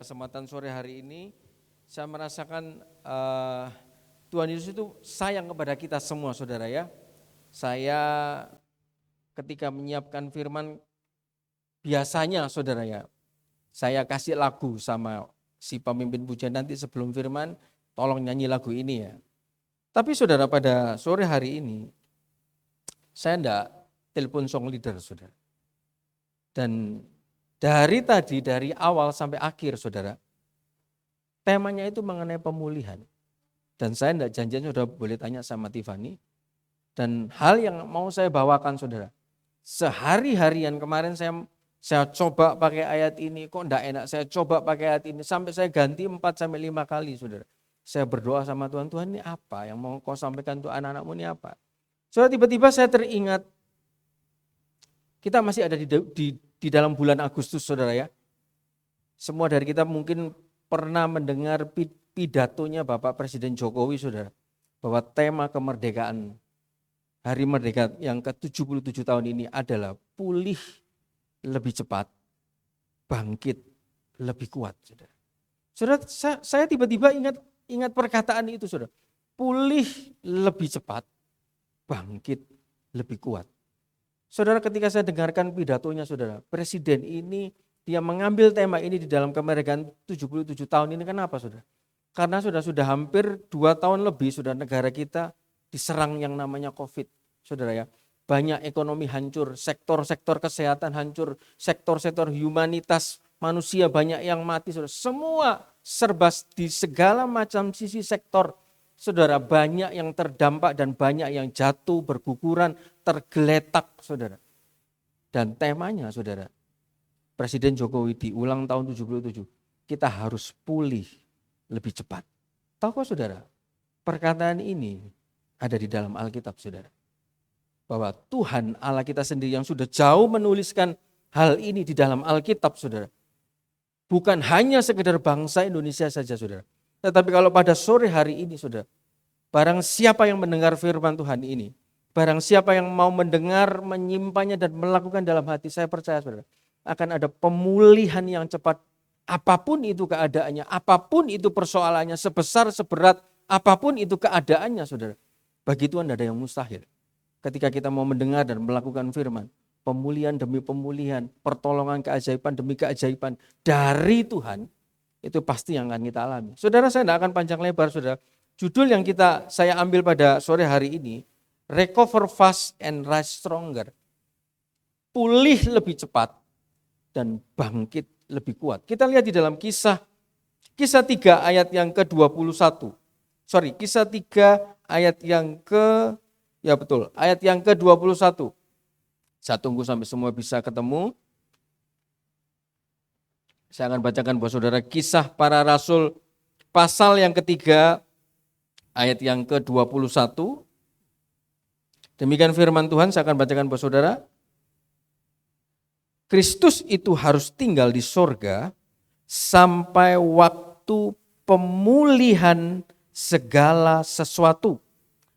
Kesempatan sore hari ini saya merasakan Tuhan Yesus itu sayang kepada kita semua, saudara ya. Saya ketika menyiapkan firman biasanya, saudara ya, saya kasih lagu sama si pemimpin pujian nanti sebelum firman, tolong nyanyi lagu ini ya. Tapi saudara, pada sore hari ini saya enggak telepon song leader, saudara. Dan dari awal sampai akhir, saudara, temanya itu mengenai pemulihan. Dan saya tidak janjian, sudah boleh tanya sama Tiffany. Dan hal yang mau saya bawakan, saudara, sehari-harian kemarin saya coba pakai ayat ini, kok enggak enak, saya coba pakai ayat ini, sampai saya ganti 4-5 kali, saudara. Saya berdoa sama Tuhan, Tuhan ini apa yang mau kau sampaikan untuk anak-anakmu ini apa? Saudara, tiba-tiba saya teringat, kita masih ada di dalam bulan Agustus, saudara ya. Semua dari kita mungkin pernah mendengar pidatonya Bapak Presiden Jokowi, saudara, bahwa tema kemerdekaan, Hari Merdeka yang ke-77 tahun ini adalah pulih lebih cepat, bangkit lebih kuat, saudara. Saudara, saya tiba-tiba ingat perkataan itu, saudara. Pulih lebih cepat, bangkit lebih kuat. Saudara, ketika saya dengarkan pidatonya, saudara, Presiden ini dia mengambil tema ini di dalam kemerdekaan 77 tahun ini, kenapa, saudara? Karena sudah hampir 2 tahun lebih sudah negara kita diserang yang namanya COVID, saudara ya. Banyak ekonomi hancur, sektor-sektor kesehatan hancur, sektor-sektor humanitas manusia banyak yang mati, saudara. Semua serba di segala macam sisi sektor, saudara, banyak yang terdampak dan banyak yang jatuh, berguguran, tergeletak, saudara. Dan temanya, saudara, Presiden Jokowi di ulang tahun 77, kita harus pulih lebih cepat. Tahukah, saudara, perkataan ini ada di dalam Alkitab, saudara. Bahwa Tuhan Allah kita sendiri yang sudah jauh menuliskan hal ini di dalam Alkitab, saudara. Bukan hanya sekedar bangsa Indonesia saja, saudara. Tetapi kalau pada sore hari ini, saudara, barang siapa yang mendengar firman Tuhan ini, barang siapa yang mau mendengar, menyimpannya dan melakukan dalam hati, saya percaya, saudara, akan ada pemulihan yang cepat. Apapun itu keadaannya, apapun itu persoalannya, sebesar, seberat, apapun itu keadaannya, saudara. Bagi Tuhan tidak ada yang mustahil. Ketika kita mau mendengar dan melakukan firman, pemulihan demi pemulihan, pertolongan keajaiban demi keajaiban dari Tuhan, itu pasti yang akan kita alami. Saudara, saya tidak akan panjang lebar, saudara. Judul yang saya ambil pada sore hari ini, Recover Fast and Rise Stronger. Pulih lebih cepat dan bangkit lebih kuat. Kita lihat di dalam kisah 3 ayat yang ke-21. Kisah 3 ayat yang ayat yang ke-21. Saya tunggu sampai semua bisa ketemu. Saya akan bacakan buat saudara Kisah Para Rasul pasal yang ketiga ayat yang ke-21. Demikian firman Tuhan, saya akan bacakan buat saudara. Kristus itu harus tinggal di sorga sampai waktu pemulihan segala sesuatu.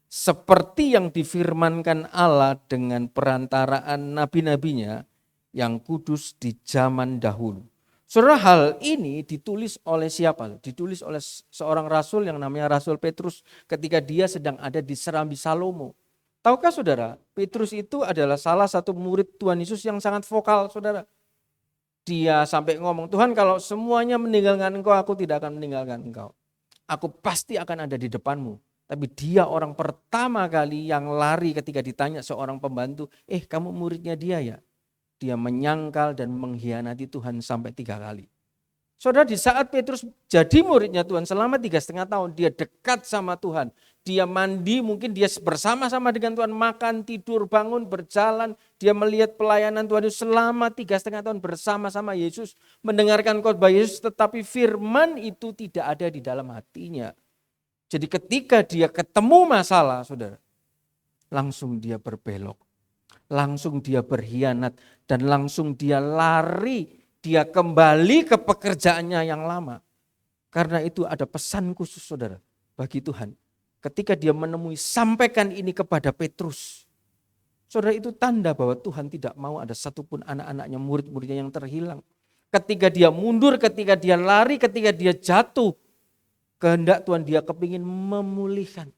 Seperti yang difirmankan Allah dengan perantaraan nabi-nabinya yang kudus di zaman dahulu. Saudara, hal ini ditulis oleh siapa? Ditulis oleh seorang rasul yang namanya Rasul Petrus ketika dia sedang ada di Serambi Salomo. Tahukah, saudara, Petrus itu adalah salah satu murid Tuhan Yesus yang sangat vokal, saudara. Dia sampai ngomong, Tuhan, kalau semuanya meninggalkan engkau, aku tidak akan meninggalkan engkau. Aku pasti akan ada di depanmu. Tapi dia orang pertama kali yang lari ketika ditanya seorang pembantu, kamu muridnya dia ya? Dia menyangkal dan mengkhianati Tuhan sampai 3 kali. Saudara, di saat Petrus jadi muridnya Tuhan selama 3,5 tahun, dia dekat sama Tuhan. Dia mandi, mungkin dia bersama-sama dengan Tuhan, makan, tidur, bangun, berjalan. Dia melihat pelayanan Tuhan Yesus selama 3,5 tahun bersama-sama Yesus. Mendengarkan khotbah Yesus, tetapi firman itu tidak ada di dalam hatinya. Jadi ketika dia ketemu masalah, saudara, langsung dia berbelok. Langsung dia berkhianat dan langsung dia lari. Dia kembali ke pekerjaannya yang lama. Karena itu ada pesan khusus, saudara, bagi Tuhan. Ketika dia menemui, sampaikan ini kepada Petrus. Saudara, itu tanda bahwa Tuhan tidak mau ada satupun anak-anaknya, murid-muridnya yang terhilang. ketika dia mundur, ketika dia lari, ketika dia jatuh, kehendak Tuhan dia kepingin memulihkan.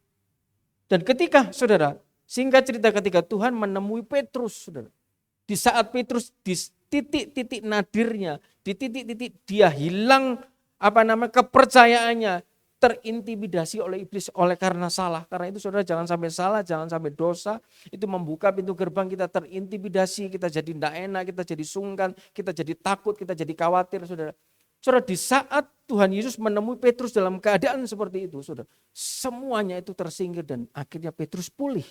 Dan ketika saudara, singkat cerita ketika Tuhan menemui Petrus, saudara, di saat Petrus di titik-titik nadirnya, di titik-titik dia hilang kepercayaannya, terintimidasi oleh iblis oleh karena salah. Karena itu saudara jangan sampai salah, jangan sampai dosa. Itu membuka pintu gerbang kita terintimidasi, kita jadi tidak enak, kita jadi sungkan, kita jadi takut, kita jadi khawatir saudara. Saudara di saat Tuhan Yesus menemui Petrus dalam keadaan seperti itu saudara, semuanya itu tersingkir dan akhirnya Petrus pulih.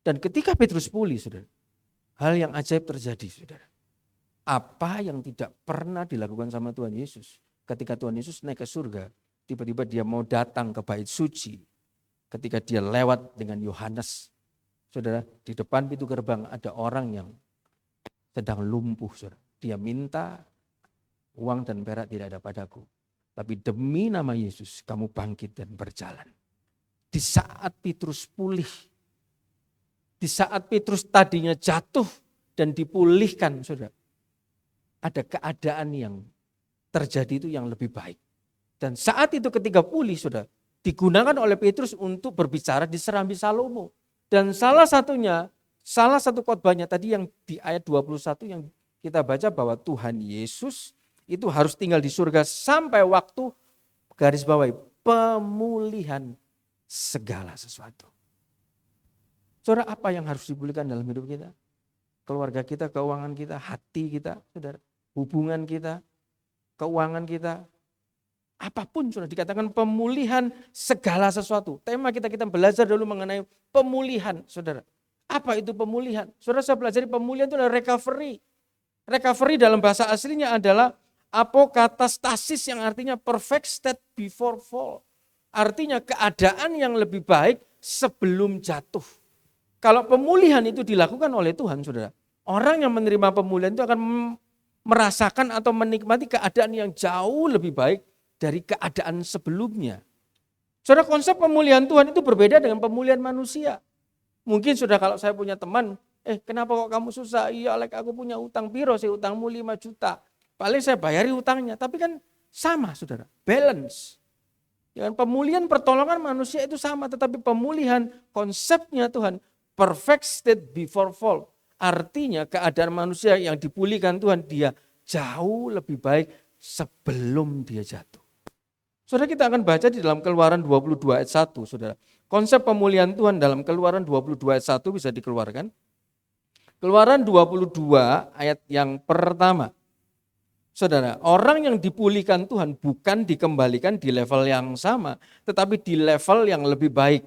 Dan ketika Petrus pulih saudara, hal yang ajaib terjadi saudara. Apa yang tidak pernah dilakukan sama Tuhan Yesus. Ketika Tuhan Yesus naik ke surga, tiba-tiba dia mau datang ke bait suci. Ketika dia lewat dengan Yohanes, saudara, di depan pintu gerbang ada orang yang sedang lumpuh, saudara. Dia minta, uang dan perak tidak ada padaku, tapi demi nama Yesus kamu bangkit dan berjalan. Di saat Petrus pulih, di saat Petrus tadinya jatuh dan dipulihkan, saudara, ada keadaan yang terjadi itu yang lebih baik. Dan saat itu ketika pulih saudara, digunakan oleh Petrus untuk berbicara di Serambi Salomo. Dan salah satu khotbahnya tadi yang di ayat 21 yang kita baca bahwa Tuhan Yesus itu harus tinggal di surga sampai waktu garis bawahi pemulihan segala sesuatu. Saudara, apa yang harus dipulihkan dalam hidup kita? Keluarga kita, keuangan kita, hati kita, saudara, hubungan kita, keuangan kita. Apapun sudah dikatakan pemulihan segala sesuatu. Tema kita belajar dulu mengenai pemulihan, saudara. Apa itu pemulihan? Saudara, saya pelajari pemulihan itu adalah recovery. Recovery dalam bahasa aslinya adalah apokatastasis yang artinya perfect state before fall. Artinya keadaan yang lebih baik sebelum jatuh. Kalau pemulihan itu dilakukan oleh Tuhan, saudara, orang yang menerima pemulihan itu akan merasakan atau menikmati keadaan yang jauh lebih baik dari keadaan sebelumnya. Saudara, konsep pemulihan Tuhan itu berbeda dengan pemulihan manusia. Mungkin sudah kalau saya punya teman, kenapa kok kamu susah? Iya, aku punya utang, piro sih utangmu 5 juta. Paling saya bayari utangnya, tapi kan sama saudara, balance. Ya, pemulihan pertolongan manusia itu sama, tetapi pemulihan konsepnya Tuhan, perfect state before fall. Artinya keadaan manusia yang dipulihkan Tuhan, dia jauh lebih baik sebelum dia jatuh. Saudara, kita akan baca di dalam Keluaran 22 ayat 1, saudara. Konsep pemulihan Tuhan dalam Keluaran 22 ayat 1 bisa dikeluarkan. Keluaran 22 ayat yang pertama. Saudara, orang yang dipulihkan Tuhan bukan dikembalikan di level yang sama, tetapi di level yang lebih baik.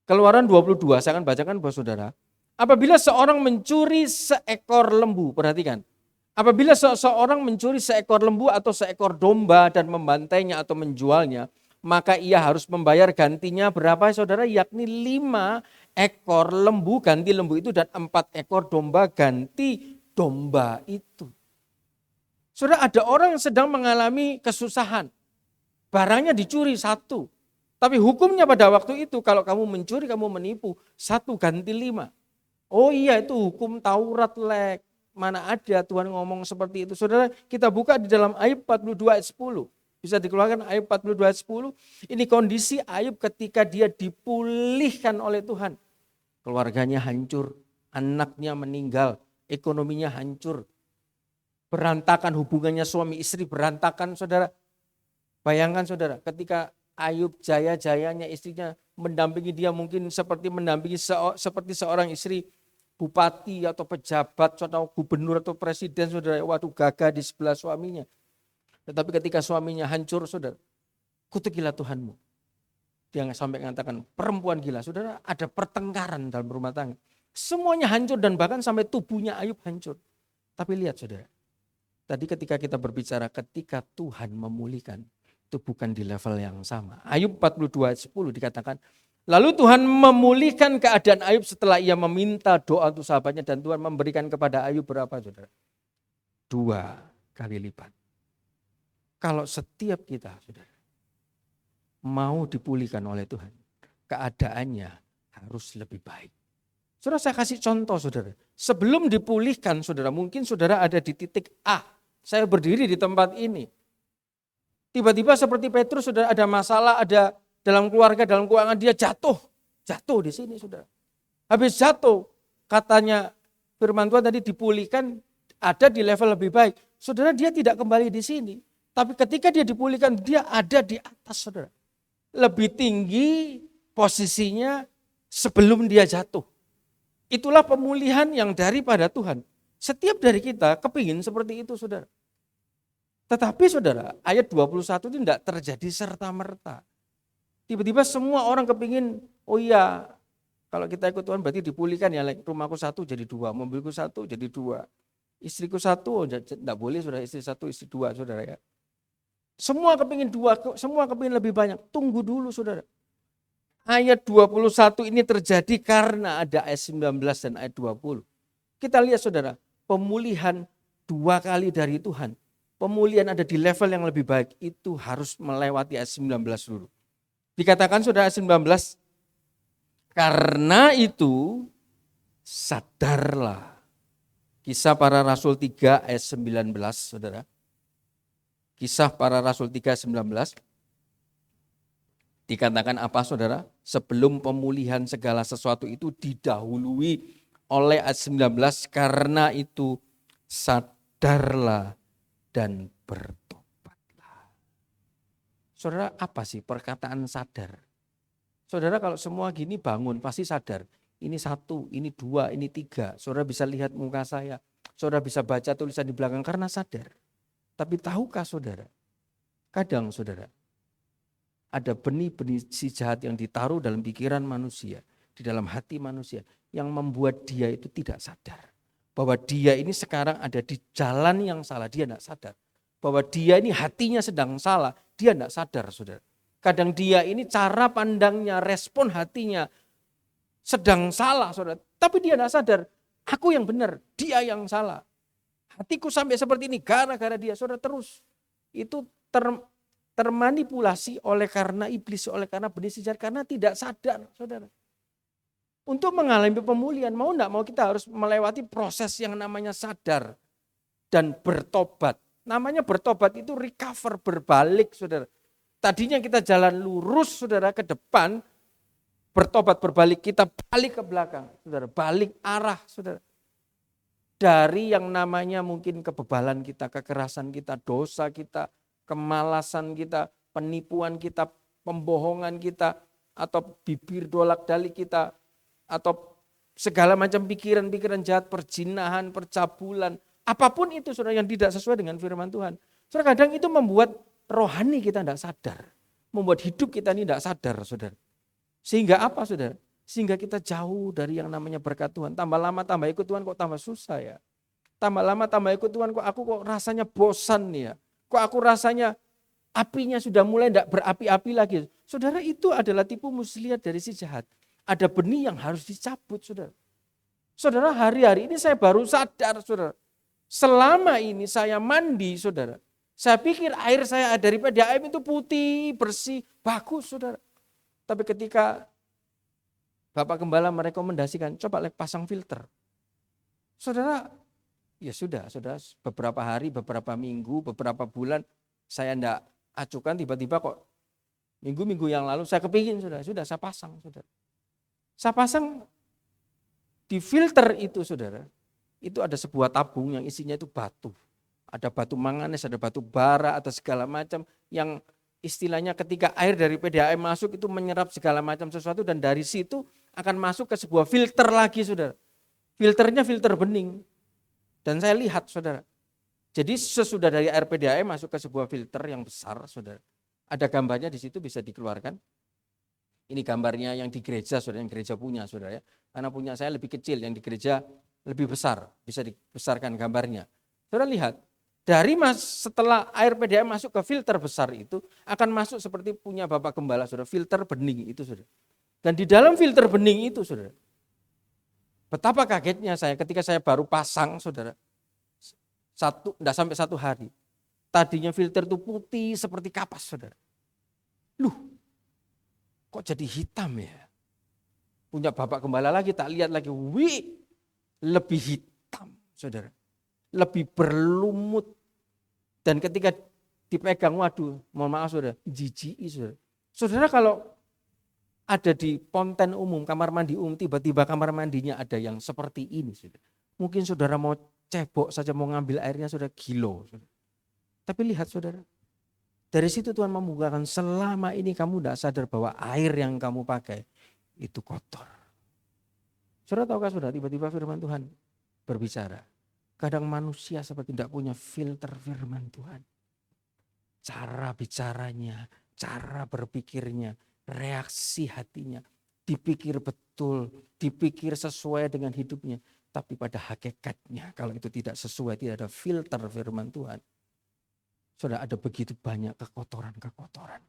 Keluaran 22, saya akan bacakan buat saudara. Apabila seorang mencuri seekor lembu, perhatikan. Apabila seseorang mencuri seekor lembu atau seekor domba dan membantainya atau menjualnya, maka ia harus membayar gantinya berapa saudara? Yakni 5 ekor lembu ganti lembu itu dan 4 ekor domba ganti domba itu. Saudara, ada orang yang sedang mengalami kesusahan. Barangnya dicuri 1. Tapi hukumnya pada waktu itu kalau kamu mencuri, kamu menipu, 1 ganti 5. Oh iya, itu hukum Taurat lek. Mana ada Tuhan ngomong seperti itu. Saudara, kita buka di dalam Ayub 42 ayat 10. Bisa dikeluarkan Ayub 42 ayat 10. Ini kondisi Ayub ketika dia dipulihkan oleh Tuhan. Keluarganya hancur, anaknya meninggal, ekonominya hancur. Berantakan hubungannya suami istri, berantakan saudara. Bayangkan saudara, ketika Ayub jaya-jayanya istrinya mendampingi dia mungkin seperti mendampingi seperti seorang istri bupati atau pejabat atau gubernur atau presiden saudara, waduh gagah di sebelah suaminya. Tetapi ketika suaminya hancur saudara, kutukilah Tuhanmu. Dia sampai mengatakan perempuan gila. Saudara, ada pertengkaran dalam rumah tangga. Semuanya hancur dan bahkan sampai tubuhnya Ayub hancur. Tapi lihat saudara, tadi ketika kita berbicara ketika Tuhan memulihkan, itu bukan di level yang sama. Ayub 42 ayat 10 dikatakan, lalu Tuhan memulihkan keadaan Ayub setelah ia meminta doa untuk sahabatnya dan Tuhan memberikan kepada Ayub berapa saudara? 2 kali lipat. Kalau setiap kita saudara mau dipulihkan oleh Tuhan, keadaannya harus lebih baik. Saudara, saya kasih contoh saudara. Sebelum dipulihkan saudara, mungkin saudara ada di titik A. saya berdiri di tempat ini. Tiba-tiba seperti Petrus sudah ada masalah, ada dalam keluarga, dalam keuangan, dia jatuh di sini saudara. Habis jatuh, katanya firman Tuhan tadi dipulihkan, ada di level lebih baik. Saudara, dia tidak kembali di sini. Tapi ketika dia dipulihkan, dia ada di atas saudara. Lebih tinggi posisinya sebelum dia jatuh. Itulah pemulihan yang daripada Tuhan. Setiap dari kita kepingin seperti itu saudara. Tetapi saudara, ayat 21 itu tidak terjadi serta-merta. Tiba-tiba semua orang kepingin, oh iya, kalau kita ikut Tuhan berarti dipulihkan ya, rumahku satu jadi dua, mobilku satu jadi dua. Istriku satu, tidak boleh saudara, istri satu, istri dua saudara ya. Semua kepingin dua, semua kepingin lebih banyak. Tunggu dulu saudara. Ayat 21 ini terjadi karena ada ayat 19 dan ayat 20. Kita lihat saudara, pemulihan dua kali dari Tuhan. Pemulihan ada di level yang lebih baik, itu harus melewati ayat 19 dulu. Dikatakan saudara ayat 19, karena itu sadarlah. Kisah Para Rasul 3 ayat 19 saudara. Kisah Para Rasul 3 ayat 19. Dikatakan apa saudara? Sebelum pemulihan segala sesuatu itu didahului oleh ayat 19. Karena itu sadarlah dan bertobatlah. Saudara, apa sih perkataan sadar? Saudara, kalau semua gini bangun pasti sadar. Ini satu, ini dua, ini tiga. Saudara bisa lihat muka saya. Saudara bisa baca tulisan di belakang karena sadar. Tapi tahukah saudara? Kadang saudara, ada benih-benih si jahat yang ditaruh dalam pikiran manusia, di dalam hati manusia, yang membuat dia itu tidak sadar. Bahwa dia ini sekarang ada di jalan yang salah, dia tidak sadar. Bahwa dia ini hatinya sedang salah, dia tidak sadar saudara. Kadang dia ini cara pandangnya, respon hatinya sedang salah saudara. Tapi dia tidak sadar, aku yang benar, dia yang salah. Hatiku sampai seperti ini gara-gara dia, saudara terus. Itu termanipulasi oleh karena iblis, oleh karena benih si jahat, karena tidak sadar saudara. Untuk mengalami pemulihan, mau enggak mau kita harus melewati proses yang namanya sadar dan bertobat. Namanya bertobat itu recover, berbalik saudara. Tadinya kita jalan lurus saudara ke depan, bertobat berbalik, kita balik ke belakang saudara, balik arah saudara. Dari yang namanya mungkin kebebalan kita, kekerasan kita, dosa kita, kemalasan kita, penipuan kita, pembohongan kita, atau bibir dolak-dalik kita, atau segala macam pikiran-pikiran jahat, perzinahan, percabulan, apapun itu saudara yang tidak sesuai dengan firman Tuhan. Saudara, kadang itu membuat rohani kita tidak sadar, membuat hidup kita ini tidak sadar saudara. Sehingga apa saudara? Sehingga kita jauh dari yang namanya berkat Tuhan. Tambah lama tambah ikut Tuhan kok tambah susah ya. Tambah lama tambah ikut Tuhan kok aku kok rasanya bosan nih ya. Kok aku rasanya apinya sudah mulai tidak berapi-api lagi. Saudara, itu adalah tipu muslihat dari si jahat. Ada benih yang harus dicabut saudara. Saudara, hari-hari ini saya baru sadar saudara. Selama ini saya mandi saudara. Saya pikir air saya dari PDAM itu putih, bersih, bagus saudara. Tapi ketika Bapak Gembala merekomendasikan, coba pasang filter. Saudara, ya sudah, saudara, beberapa hari, beberapa minggu, beberapa bulan saya tidak acukan, tiba-tiba kok minggu-minggu yang lalu saya kepingin sudah saya pasang saudara. Saya pasang di filter itu saudara, itu ada sebuah tabung yang isinya itu batu. Ada batu manganes, ada batu bara, atau segala macam yang istilahnya ketika air dari PDAM masuk itu menyerap segala macam sesuatu dan dari situ akan masuk ke sebuah filter lagi saudara. Filternya filter bening. Dan saya lihat saudara, jadi sesudah dari air PDAM masuk ke sebuah filter yang besar saudara. Ada gambarnya di situ bisa dikeluarkan. Ini gambarnya yang di gereja saudara, yang gereja punya saudara ya. Karena punya saya lebih kecil, yang di gereja lebih besar, bisa dibesarkan gambarnya. Saudara lihat, dari setelah air PDAM masuk ke filter besar itu, akan masuk seperti punya Bapak Gembala saudara, filter bening itu saudara. Dan di dalam filter bening itu saudara, betapa kagetnya saya ketika saya baru pasang saudara, tidak sampai 1 hari. Tadinya filter itu putih seperti kapas saudara. Loh, kok jadi hitam ya? Punya Bapak Gembala lagi, tak lihat lagi, wih, lebih hitam saudara. Lebih berlumut, Dan ketika dipegang, waduh, mohon maaf saudara, jijiki saudara. Saudara kalau ada di ponten umum, kamar mandi umum, tiba-tiba kamar mandinya ada yang seperti ini saudara. Mungkin saudara mau cebok saja, mau ngambil airnya saudara, gilo. Saudara. Tapi lihat saudara, dari situ Tuhan membukakan selama ini kamu tidak sadar bahwa air yang kamu pakai itu kotor. Saudara tahukah saudara, tiba-tiba firman Tuhan berbicara. Kadang manusia seperti tidak punya filter firman Tuhan. Cara bicaranya, cara berpikirnya, reaksi hatinya, dipikir betul, dipikir sesuai dengan hidupnya. Tapi pada hakikatnya kalau itu tidak sesuai, tidak ada filter firman Tuhan. Saudara, ada begitu banyak kekotoran-kekotoran.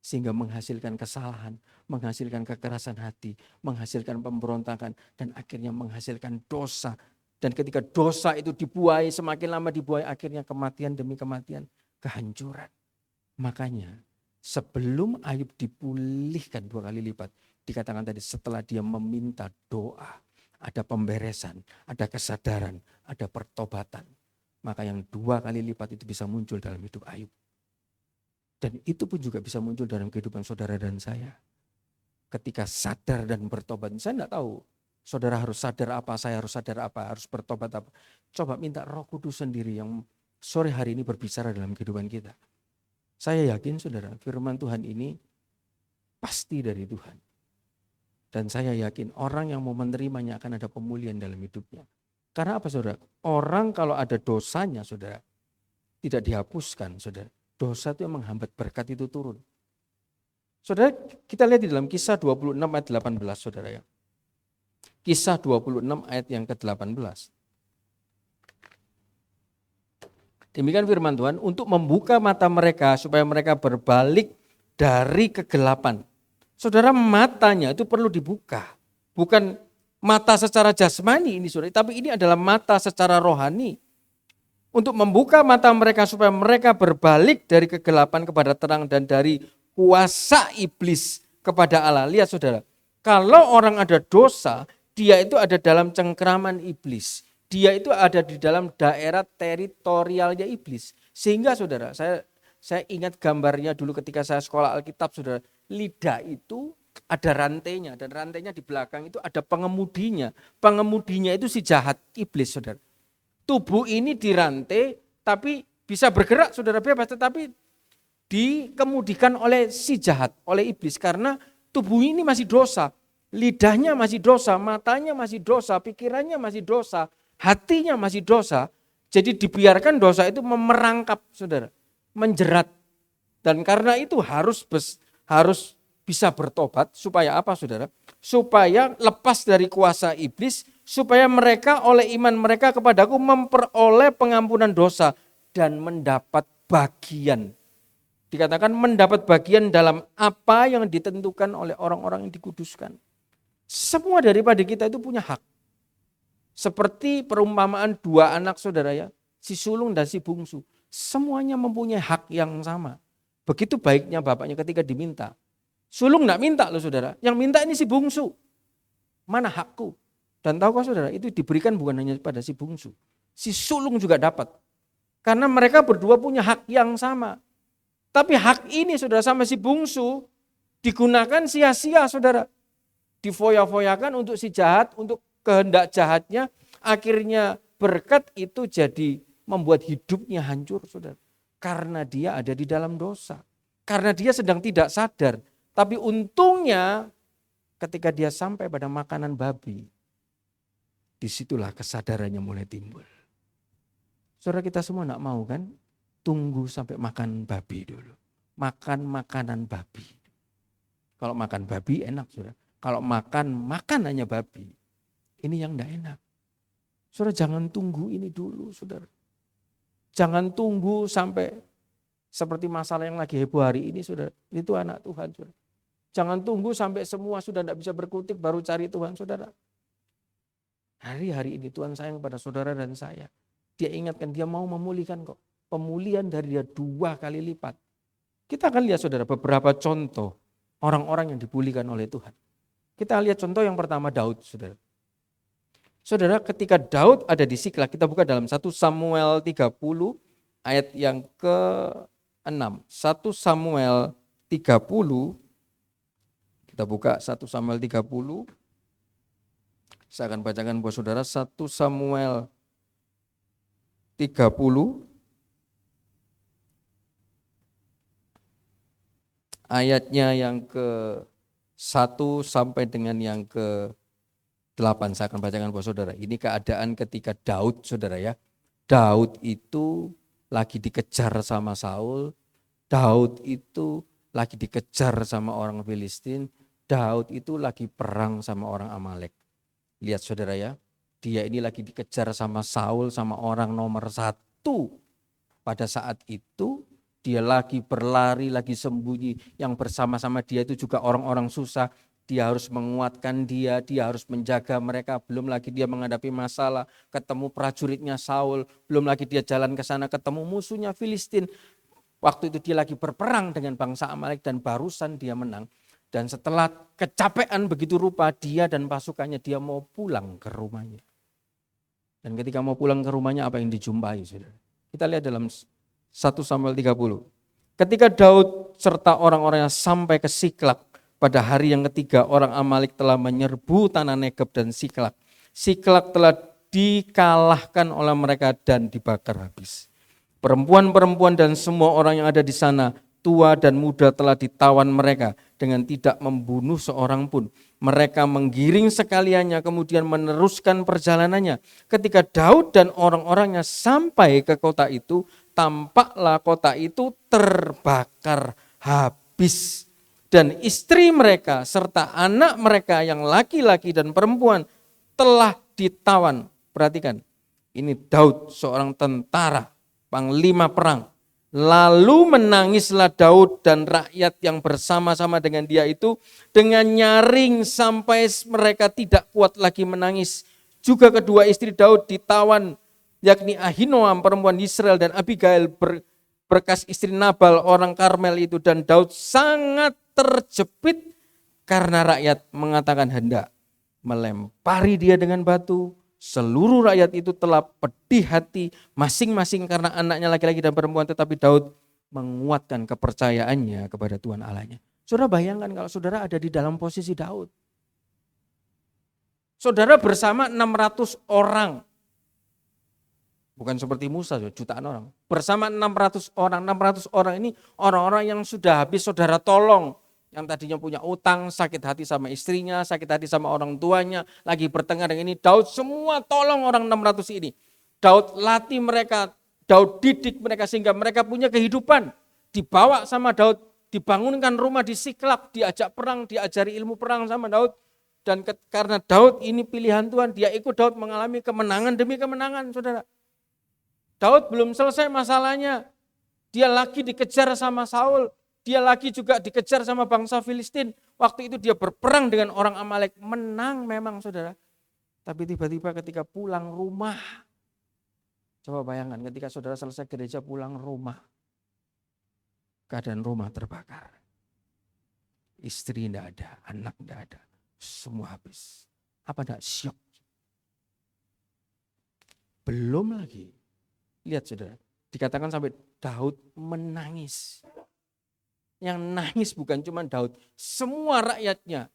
Sehingga menghasilkan kesalahan, menghasilkan kekerasan hati, menghasilkan pemberontakan, dan akhirnya menghasilkan dosa. Dan ketika dosa itu dibuai, semakin lama dibuai, akhirnya kematian demi kematian, kehancuran. Makanya sebelum Ayub dipulihkan 2 kali lipat, dikatakan tadi setelah dia meminta doa, ada pemberesan, ada kesadaran, ada pertobatan. Maka yang 2 kali lipat itu bisa muncul dalam hidup Ayub. Dan itu pun juga bisa muncul dalam kehidupan saudara dan saya. Ketika sadar dan bertobat, saya tidak tahu saudara harus sadar apa, saya harus sadar apa, harus bertobat apa. Coba minta Roh Kudus sendiri yang sore hari ini berbicara dalam kehidupan kita. Saya yakin saudara, firman Tuhan ini pasti dari Tuhan. Dan saya yakin orang yang mau menerimanya akan ada pemulihan dalam hidupnya. Karena apa saudara? Orang kalau ada dosanya saudara, tidak dihapuskan saudara. Dosa itu yang menghambat berkat itu turun. Saudara, kita lihat di dalam Kisah 26 ayat 18 saudara ya. Kisah 26 ayat yang ke-18. Demikian firman Tuhan, untuk membuka mata mereka supaya mereka berbalik dari kegelapan. Saudara, matanya itu perlu dibuka. Bukan mata secara jasmani ini saudara, tapi ini adalah mata secara rohani. Untuk membuka mata mereka supaya mereka berbalik dari kegelapan kepada terang dan dari kuasa iblis kepada Allah. Lihat saudara, kalau orang ada dosa, dia itu ada dalam cengkraman iblis. Dia itu ada di dalam daerah teritorialnya iblis. Sehingga saudara, saya ingat gambarnya dulu ketika saya sekolah Alkitab saudara. Lidah itu ada rantainya dan rantainya di belakang itu ada pengemudinya. Pengemudinya itu si jahat iblis saudara. Tubuh ini dirantai tapi bisa bergerak saudara bebas, tetapi dikemudikan oleh si jahat, oleh iblis. Karena tubuh ini masih dosa, lidahnya masih dosa, matanya masih dosa, pikirannya masih dosa, hatinya masih dosa. Jadi dibiarkan dosa itu memerangkap saudara, menjerat. Dan karena itu harus bisa bertobat supaya apa saudara? Supaya lepas dari kuasa iblis, supaya mereka oleh iman mereka kepadaku memperoleh pengampunan dosa dan mendapat bagian. Dikatakan mendapat bagian dalam apa yang ditentukan oleh orang-orang yang dikuduskan. Semua daripada kita itu punya hak. Seperti perumpamaan 2 anak saudara ya, si sulung dan si bungsu. Semuanya mempunyai hak yang sama. Begitu baiknya bapaknya ketika diminta. Sulung enggak minta loh saudara, yang minta ini si bungsu. Mana hakku? Dan tahukah saudara, itu diberikan bukan hanya pada si bungsu. Si sulung juga dapat. Karena mereka berdua punya hak yang sama. Tapi hak ini saudara sama si bungsu digunakan sia-sia saudara. Difoya-foyakan untuk si jahat, untuk kehendak jahatnya. Akhirnya berkat itu jadi membuat hidupnya hancur saudara. Karena dia ada di dalam dosa. Karena dia sedang tidak sadar. Tapi untungnya ketika dia sampai pada makanan babi, disitulah kesadarannya mulai timbul. Saudara, kita semua enggak mau kan tunggu sampai makan babi dulu. Makan makanan babi. Kalau makan babi enak saudara. Kalau makan makanannya babi, ini yang enggak enak. Saudara, jangan tunggu ini dulu saudara. Jangan tunggu sampai seperti masalah yang lagi heboh hari ini saudara. Itu anak Tuhan saudara. Jangan tunggu sampai semua sudah tidak bisa berkutik baru cari Tuhan saudara. Hari-hari ini Tuhan sayang pada saudara dan saya. Dia ingatkan, dia mau memulihkan kok. Pemulihan dari dia 2 kali lipat. Kita akan lihat saudara beberapa contoh orang-orang yang dipulihkan oleh Tuhan. Kita lihat contoh yang pertama Daud saudara. Saudara, ketika Daud ada di Siklag, kita buka dalam 1 Samuel 30 ayat yang ke-6. 1 Samuel 30. Kita buka 1 Samuel 30. Saya akan bacakan buat saudara 1 Samuel 30 ayatnya yang ke-1 sampai dengan yang ke-8. Saya akan bacakan buat saudara. Ini keadaan ketika Daud, saudara ya. Daud itu lagi dikejar sama Saul. Daud itu lagi dikejar sama orang Filistin. Daud itu lagi perang sama orang Amalek. Lihat saudara ya, dia ini lagi dikejar sama Saul, sama orang nomor 1. Pada saat itu dia lagi berlari, lagi sembunyi. Yang bersama-sama dia itu juga orang-orang susah. Dia harus menguatkan dia harus menjaga mereka. Belum lagi dia menghadapi masalah, ketemu prajuritnya Saul. Belum lagi dia jalan ke sana ketemu musuhnya Filistin. Waktu itu dia lagi berperang dengan bangsa Amalek dan barusan dia menang. Dan setelah kecapean begitu rupa, dia dan pasukannya dia mau pulang ke rumahnya. Dan ketika mau pulang ke rumahnya apa yang dijumpai, saudara? Kita lihat dalam 1 Samuel 30. Ketika Daud serta orang-orangnya sampai ke Siklak, pada hari yang ketiga orang Amalek telah menyerbu tanah Negeb dan Siklak. Siklak telah dikalahkan oleh mereka dan dibakar habis. Perempuan-perempuan dan semua orang yang ada di sana, tua dan muda telah ditawan mereka dengan tidak membunuh seorang pun. Mereka menggiring sekaliannya kemudian meneruskan perjalanannya. Ketika Daud dan orang-orangnya sampai ke kota itu, tampaklah kota itu terbakar habis. Dan istri mereka serta anak mereka yang laki-laki dan perempuan telah ditawan. Perhatikan, ini Daud seorang tentara, panglima perang. Lalu menangislah Daud dan rakyat yang bersama-sama dengan dia itu dengan nyaring sampai mereka tidak kuat lagi menangis. Juga kedua istri Daud ditawan, yakni Ahinoam perempuan Israel dan Abigail berkas istri Nabal orang Karmel itu. Dan Daud sangat terjepit karena rakyat mengatakan hendak melempari dia dengan batu. Seluruh rakyat itu telah pedih hati masing-masing karena anaknya laki-laki dan perempuan, tetapi Daud menguatkan kepercayaannya kepada Tuhan Allahnya. Saudara bayangkan kalau saudara ada di dalam posisi Daud. Saudara bersama 600 orang. Bukan seperti Musa, jutaan orang. Bersama 600 orang. 600 orang ini orang-orang yang sudah habis saudara tolong. Yang tadinya punya utang, sakit hati sama istrinya, sakit hati sama orang tuanya, lagi bertengkar dengan ini. Daud semua tolong orang 600 ini. Daud latih mereka, Daud didik mereka sehingga mereka punya kehidupan. Dibawa sama Daud, dibangunkan rumah di Siklak, diajak perang, diajari ilmu perang sama Daud. Dan karena Daud ini pilihan Tuhan, dia ikut Daud mengalami kemenangan demi kemenangan, saudara. Daud belum selesai masalahnya, dia lagi dikejar sama Saul. Dia lagi juga dikejar sama bangsa Filistin. Waktu itu dia berperang dengan orang Amalek. Menang memang saudara. Tapi tiba-tiba ketika pulang rumah. Coba bayangkan ketika saudara selesai gereja pulang rumah. Keadaan rumah terbakar. Istri tidak ada, anak tidak ada. Semua habis. Apa enggak syok? Belum lagi. Lihat saudara. Dikatakan sampai Daud menangis. Yang nangis bukan cuma Daud, semua rakyatnya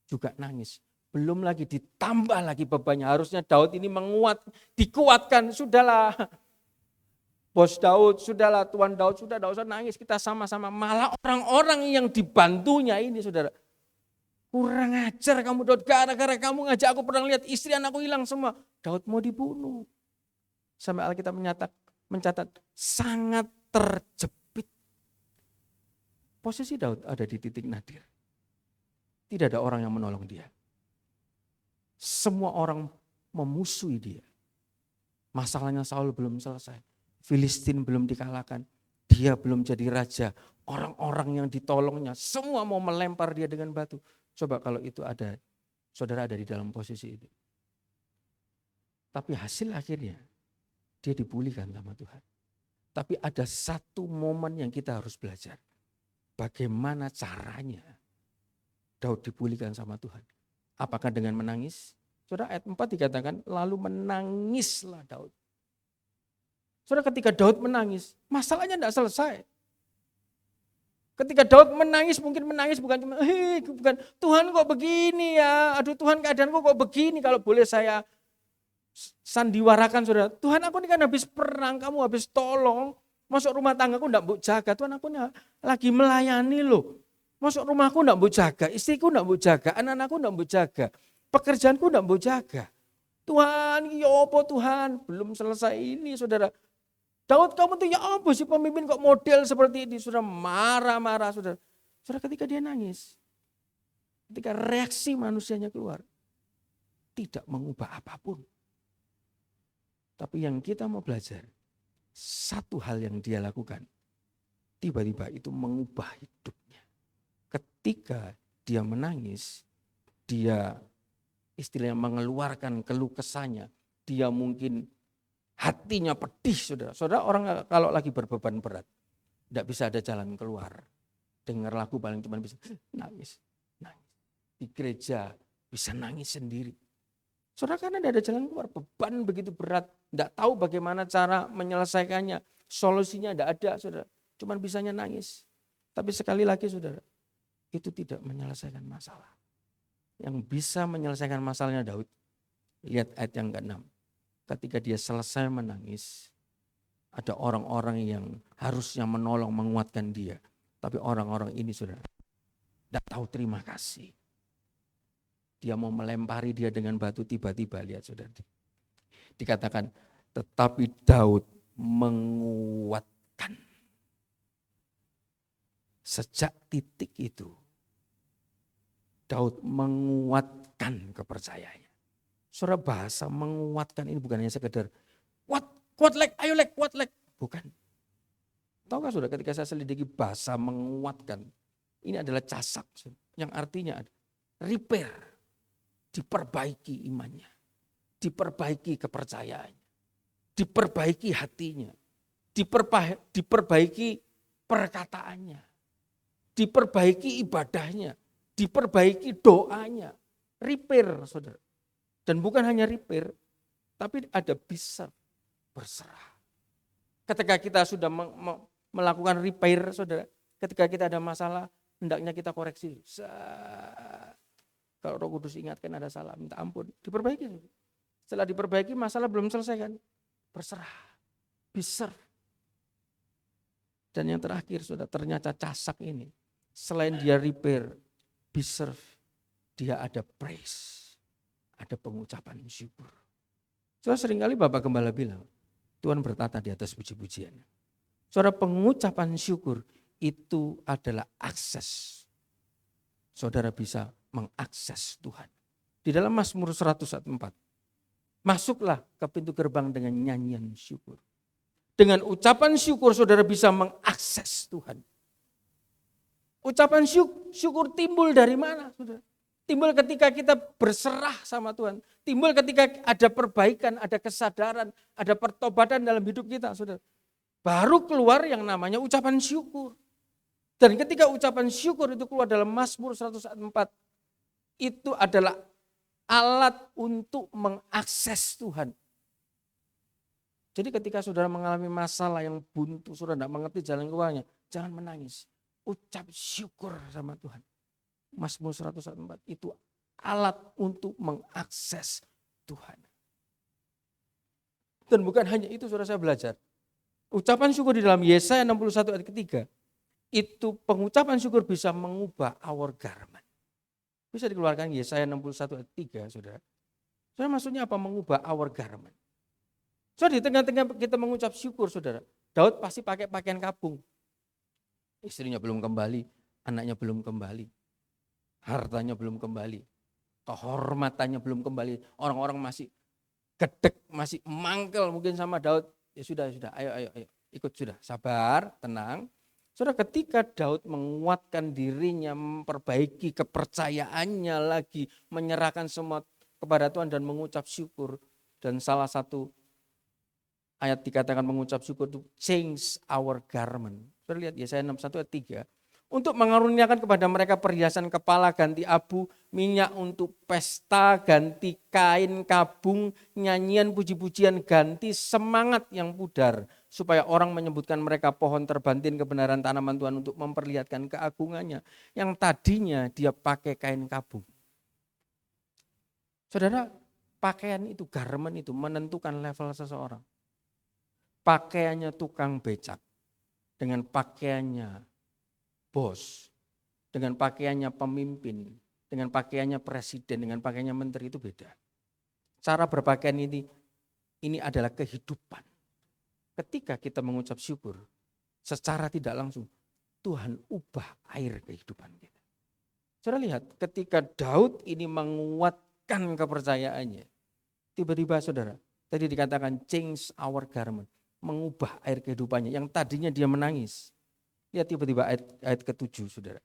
juga nangis. Belum lagi ditambah lagi bebannya. Harusnya Daud ini dikuatkan. Sudahlah bos Daud, sudahlah Tuan Daud, sudah tidak usah nangis. Kita sama-sama. Malah orang-orang yang dibantunya ini saudara. Kurang ajar kamu Daud, gara-gara kamu ngajak aku perang, lihat istri anakku hilang semua. Daud mau dibunuh. Sampai Alkitab mencatat sangat terjepit. Posisi Daud ada di titik nadir. Tidak ada orang yang menolong dia. Semua orang memusuhi dia. Masalahnya Saul belum selesai. Filistin belum dikalahkan. Dia belum jadi raja. Orang-orang yang ditolongnya semua mau melempar dia dengan batu. Coba kalau itu ada, saudara ada di dalam posisi itu. Tapi hasil akhirnya dia dipulihkan sama Tuhan. Tapi ada satu momen yang kita harus belajar. Bagaimana caranya Daud dipulihkan sama Tuhan? Apakah dengan menangis? Saudara ayat 4 dikatakan lalu menangislah Daud. Saudara, ketika Daud menangis, masalahnya tidak selesai. Ketika Daud menangis, mungkin menangis bukan cuma, bukan Tuhan kok begini ya, aduh Tuhan keadaanku kok begini, kalau boleh saya sandiwarakan saudara, Tuhan aku ini kan habis perang, kamu habis tolong, masuk rumah tanggaku enggak mbok jaga, Tuhan aku lagi melayani loh, masuk rumahku enggak mbok jaga, istriku enggak mbok jaga, anak-anakku enggak mbok jaga, pekerjaanku enggak mbok jaga. Tuhan, ya apa Tuhan, belum selesai ini saudara. Daud kamu tuh ya apa sih pemimpin kok model seperti ini, saudara marah-marah saudara. Saudara ketika dia nangis, ketika reaksi manusianya keluar, tidak mengubah apapun. Tapi yang kita mau belajar, satu hal yang dia lakukan, tiba-tiba itu mengubah hidupnya. Ketika dia menangis, dia istilahnya mengeluarkan keluh kesahnya, dia mungkin hatinya pedih saudara. Saudara orang kalau lagi berbeban berat, tidak bisa ada jalan keluar. Dengar lagu paling cuma bisa nangis. Di gereja bisa nangis sendiri. Saudara karena tidak ada jalan keluar, beban begitu berat, tidak tahu bagaimana cara menyelesaikannya, solusinya tidak ada saudara, cuma bisanya nangis. Tapi sekali lagi saudara, itu tidak menyelesaikan masalah. Yang bisa menyelesaikan masalahnya Daud, lihat ayat yang ke-6. Ketika dia selesai menangis, ada orang-orang yang harusnya menolong, menguatkan dia. Tapi orang-orang ini saudara, tidak tahu terima kasih. Dia mau melempari dia dengan batu, tiba-tiba lihat saudara. Dikatakan, tetapi Daud menguatkan. Sejak titik itu, Daud menguatkan kepercayaannya. Saudara, bahasa menguatkan ini bukan hanya sekedar, kuat lek, ayo lek, kuat lek. Bukan. Tahukah saudara ketika saya selidiki bahasa menguatkan, ini adalah casak yang artinya repair. Diperbaiki imannya, diperbaiki kepercayaannya, diperbaiki hatinya, diperbaiki perkataannya, diperbaiki ibadahnya, diperbaiki doanya, repair saudara. Dan bukan hanya repair, tapi ada bisa berserah. Ketika kita sudah melakukan repair saudara, ketika kita ada masalah, hendaknya kita koreksi. Kalau Roh Kudus ingatkan ada salah, minta ampun, diperbaiki. Setelah diperbaiki masalah belum selesai kan, berserah, bisa. Dan yang terakhir sudah ternyata casak ini, selain dia repair, bisa, dia ada praise, ada pengucapan syukur. Soalnya seringkali Bapak Gembala bilang, Tuhan bertata di atas puji-pujian. Saudara, pengucapan syukur itu adalah akses. Saudara bisa mengakses Tuhan. Di dalam Mazmur 104, masuklah ke pintu gerbang dengan nyanyian syukur. Dengan ucapan syukur saudara bisa mengakses Tuhan. Ucapan syukur timbul dari mana saudara? Timbul ketika kita berserah sama Tuhan. Timbul ketika ada perbaikan, ada kesadaran, ada pertobatan dalam hidup kita saudara. Baru keluar yang namanya ucapan syukur. Dan ketika ucapan syukur itu keluar dalam Mazmur 104, itu adalah alat untuk mengakses Tuhan. Jadi ketika saudara mengalami masalah yang buntu, saudara tidak mengerti jalan keluarnya, jangan menangis. Ucap syukur sama Tuhan. Mazmur 104 itu alat untuk mengakses Tuhan. Dan bukan hanya itu saudara, saya belajar. Ucapan syukur di dalam Yesaya 61 ayat ketiga, itu pengucapan syukur bisa mengubah our garment. Bisa dikeluarkan Yesaya 61 ayat 3 saudara. Saudara maksudnya apa mengubah our garment? Saudara di tengah-tengah kita mengucap syukur saudara. Daud pasti pakai pakaian kabung. Istrinya belum kembali, anaknya belum kembali. Hartanya belum kembali. Kehormatannya belum kembali. Orang-orang masih gedek, masih mangkel mungkin sama Daud. Ya sudah, ayo ikut sudah. Sabar, tenang. Saudara ketika Daud menguatkan dirinya, memperbaiki kepercayaannya lagi, menyerahkan semua kepada Tuhan dan mengucap syukur. Dan salah satu ayat dikatakan mengucap syukur itu change our garment. Saudara lihat Yesaya 61 ayat 3. Untuk mengaruniakan kepada mereka perhiasan kepala ganti abu, minyak untuk pesta ganti kain kabung, nyanyian puji-pujian ganti semangat yang pudar. supaya orang menyebutkan mereka pohon terbantin kebenaran tanaman Tuhan untuk memperlihatkan keagungannya. Yang tadinya dia pakai kain kabung. Saudara, pakaian itu, garment itu menentukan level seseorang. Pakaiannya tukang becak dengan pakaiannya bos, dengan pakaiannya pemimpin, dengan pakaiannya presiden, dengan pakaiannya menteri itu beda. Cara berpakaian ini adalah kehidupan. Ketika kita mengucap syukur, secara tidak langsung Tuhan ubah air kehidupan kita. Saudara lihat, ketika Daud ini menguatkan kepercayaannya, tiba-tiba saudara, tadi dikatakan change our garment, mengubah air kehidupannya. Yang tadinya dia menangis, lihat tiba-tiba ayat ke-7 saudara.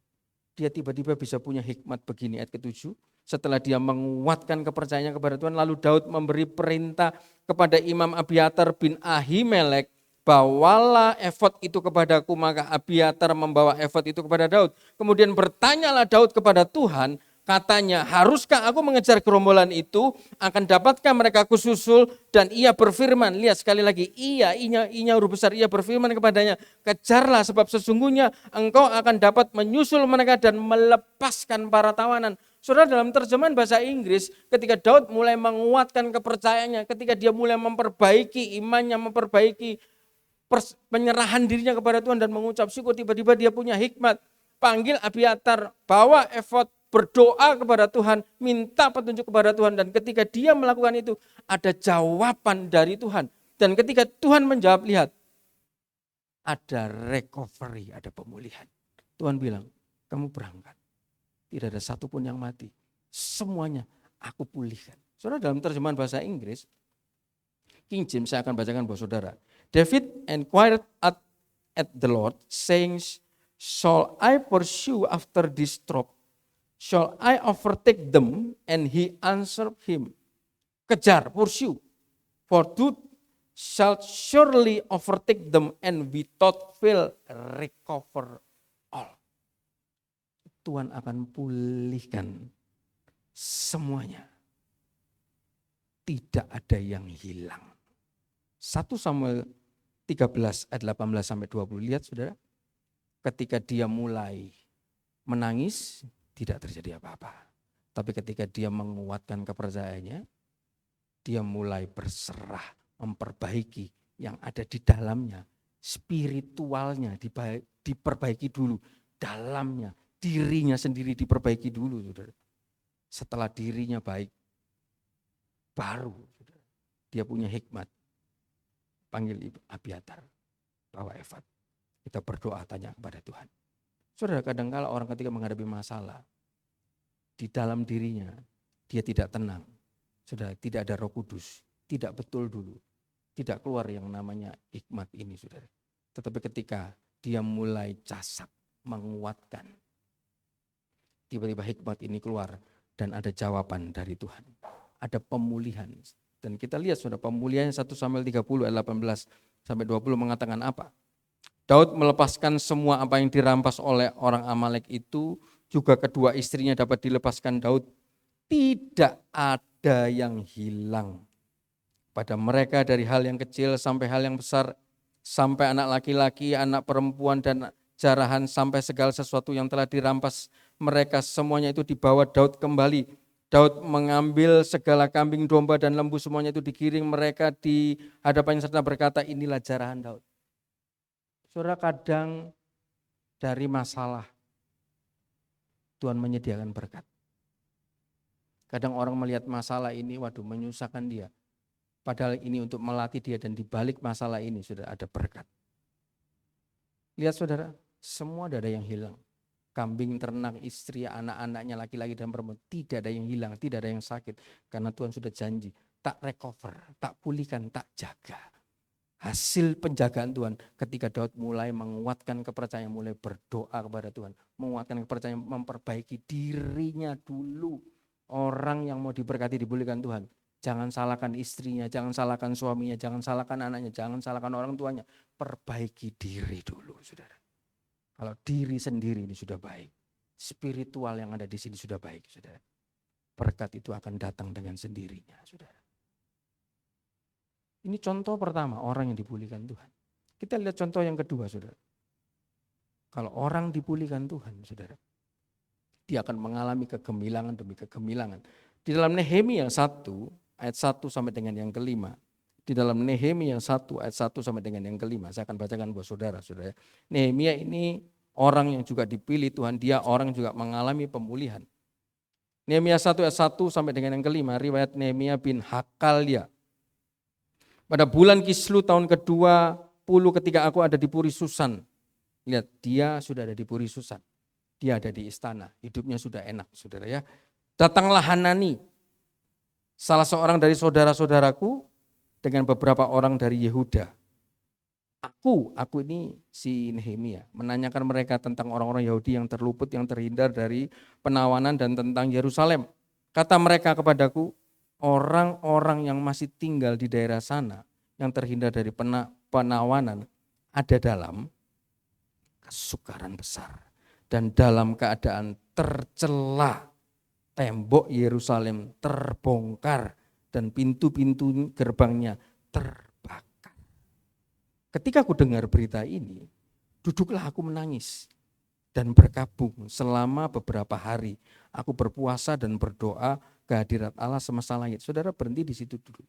Dia tiba-tiba bisa punya hikmat begini, ayat ke-7. Setelah dia menguatkan kepercayaannya kepada Tuhan, lalu Daud memberi perintah kepada Imam Abiatar bin Ahimelek, bawalah efod itu kepadaku, maka Abiatar membawa efod itu kepada Daud. Kemudian bertanyalah Daud kepada Tuhan, katanya, haruskah aku mengejar gerombolan itu, akan dapatkah mereka kususul? Dan ia berfirman, lihat sekali lagi, inya huruf besar, ia berfirman kepadanya, kejarlah sebab sesungguhnya engkau akan dapat menyusul mereka dan melepaskan para tawanan. Saudara, dalam terjemahan bahasa Inggris, ketika Daud mulai menguatkan kepercayaannya, ketika dia mulai memperbaiki imannya, memperbaiki penyerahan dirinya kepada Tuhan dan mengucap syukur, tiba-tiba dia punya hikmat. Panggil Abiatar, bawa efod, berdoa kepada Tuhan, minta petunjuk kepada Tuhan, dan ketika dia melakukan itu ada jawaban dari Tuhan. Dan ketika Tuhan menjawab, lihat, ada recovery, ada pemulihan. Tuhan bilang, kamu berangkat, tidak ada satupun yang mati, semuanya aku pulihkan. Saudara, dalam terjemahan bahasa Inggris, King James, saya akan bacakan buat saudara. David inquired at the Lord, saying, shall I pursue after this troop? Shall I overtake them? And he answered him, kejar, pursue, for thou shalt surely overtake them and without fail recover all. Tuhan akan pulihkan semuanya. Tidak ada yang hilang. 1 Samuel 13 ayat 18 sampai 20. Lihat saudara, ketika dia mulai menangis, tidak terjadi apa-apa. Tapi ketika dia menguatkan kepercayaannya, dia mulai berserah, memperbaiki yang ada di dalamnya. Spiritualnya diperbaiki dulu, dalamnya, dirinya sendiri diperbaiki dulu. Saudara. Setelah dirinya baik, baru saudara, dia punya hikmat. Panggil Abiatar, bawa efod. Kita berdoa, tanya kepada Tuhan. Saudara, kadang-kala orang ketika menghadapi masalah, di dalam dirinya, dia tidak tenang. Saudara, tidak ada Roh Kudus, tidak betul dulu, tidak keluar yang namanya hikmat ini, saudara. Tetapi ketika dia mulai casak, menguatkan, tiba-tiba hikmat ini keluar dan ada jawaban dari Tuhan. Ada pemulihan. Dan kita lihat saudara, pemulihan 1 Samuel 30 ayat 18 sampai 20 mengatakan apa? Daud melepaskan semua apa yang dirampas oleh orang Amalek itu, juga kedua istrinya dapat dilepaskan Daud. Tidak ada yang hilang pada mereka, dari hal yang kecil sampai hal yang besar, sampai anak laki-laki, anak perempuan dan jarahan, sampai segala sesuatu yang telah dirampas mereka, semuanya itu dibawa Daud kembali. Daud mengambil segala kambing, domba dan lembu, semuanya itu digiring mereka di hadapannya serta berkata, inilah jarahan Daud. Saudara, kadang dari masalah Tuhan menyediakan berkat. Kadang orang melihat masalah ini, waduh, menyusahkan dia. Padahal ini untuk melatih dia, dan di balik masalah ini sudah ada berkat. Lihat saudara, semua ada yang hilang. Kambing, ternak, istri, anak-anaknya, laki-laki dan perempuan, tidak ada yang hilang, tidak ada yang sakit. Karena Tuhan sudah janji, tak recover, tak pulihkan, tak jaga. Hasil penjagaan Tuhan ketika Daud mulai menguatkan kepercayaan, mulai berdoa kepada Tuhan, menguatkan kepercayaan, memperbaiki dirinya dulu. Orang yang mau diberkati, dipulihkan Tuhan, jangan salahkan istrinya, jangan salahkan suaminya, jangan salahkan anaknya, jangan salahkan orang tuanya. Perbaiki diri dulu, saudara. Kalau diri sendiri ini sudah baik, spiritual yang ada di sini sudah baik, saudara, berkat itu akan datang dengan sendirinya, saudara. Ini contoh pertama orang yang dipulihkan Tuhan. Kita lihat contoh yang kedua, saudara. Kalau orang dipulihkan Tuhan, saudara, dia akan mengalami kegemilangan demi kegemilangan. Di dalam Nehemia 1 ayat 1 sampai dengan yang kelima. Di dalam Nehemia 1 ayat 1 sampai dengan yang kelima. Saya akan bacakan buat saudara. Saudara. Nehemia ini orang yang juga dipilih Tuhan. Dia orang juga mengalami pemulihan. Nehemia 1 ayat 1 sampai dengan yang kelima. Riwayat Nehemia bin Hakalia. Pada bulan Kislu tahun ke-20 ketika aku ada di Puri Susan. Lihat, dia sudah ada di Puri Susan. Dia ada di istana. Hidupnya sudah enak, saudara ya. Datanglah Hanani, salah seorang dari saudara-saudaraku dengan beberapa orang dari Yehuda. Aku ini si Nehemia, menanyakan mereka tentang orang-orang Yahudi yang terluput, yang terhindar dari penawanan dan tentang Yerusalem. Kata mereka kepadaku, orang-orang yang masih tinggal di daerah sana, yang terhindar dari penawanan, ada dalam kesukaran besar dan dalam keadaan tercela. Tembok Yerusalem terbongkar dan pintu-pintu gerbangnya terbakar. Ketika aku dengar berita ini, duduklah aku menangis dan berkabung selama beberapa hari. Aku berpuasa dan berdoa kehadirat Allah semesta langit. Saudara, berhenti di situ dulu.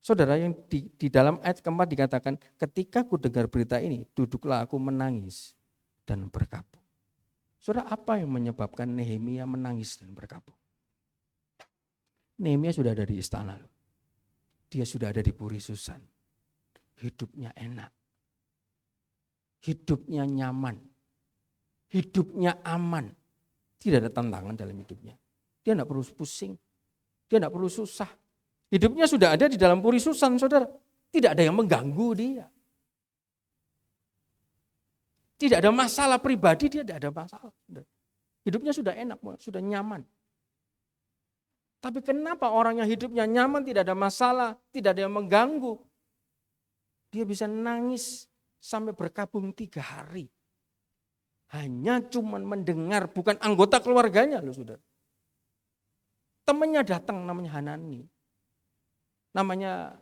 Saudara, yang di dalam ayat keempat dikatakan, ketika aku dengar berita ini, duduklah aku menangis dan berkabung. Saudara, apa yang menyebabkan Nehemia menangis dan berkabung? Nehemia sudah ada di istana. Dia sudah ada di Puri Susan. Hidupnya enak. Hidupnya nyaman. Hidupnya aman. Tidak ada tantangan dalam hidupnya. Dia tidak perlu pusing. Dia tidak perlu susah. Hidupnya sudah ada di dalam Puri Susan, saudara. Tidak ada yang mengganggu dia. Tidak ada masalah pribadi, dia tidak ada masalah. Hidupnya sudah enak, sudah nyaman. Tapi kenapa orang yang hidupnya nyaman, tidak ada masalah, tidak ada yang mengganggu. Dia bisa nangis sampai berkabung 3 hari. Hanya cuman mendengar, bukan anggota keluarganya loh saudara. Temannya datang namanya Hanani. Namanya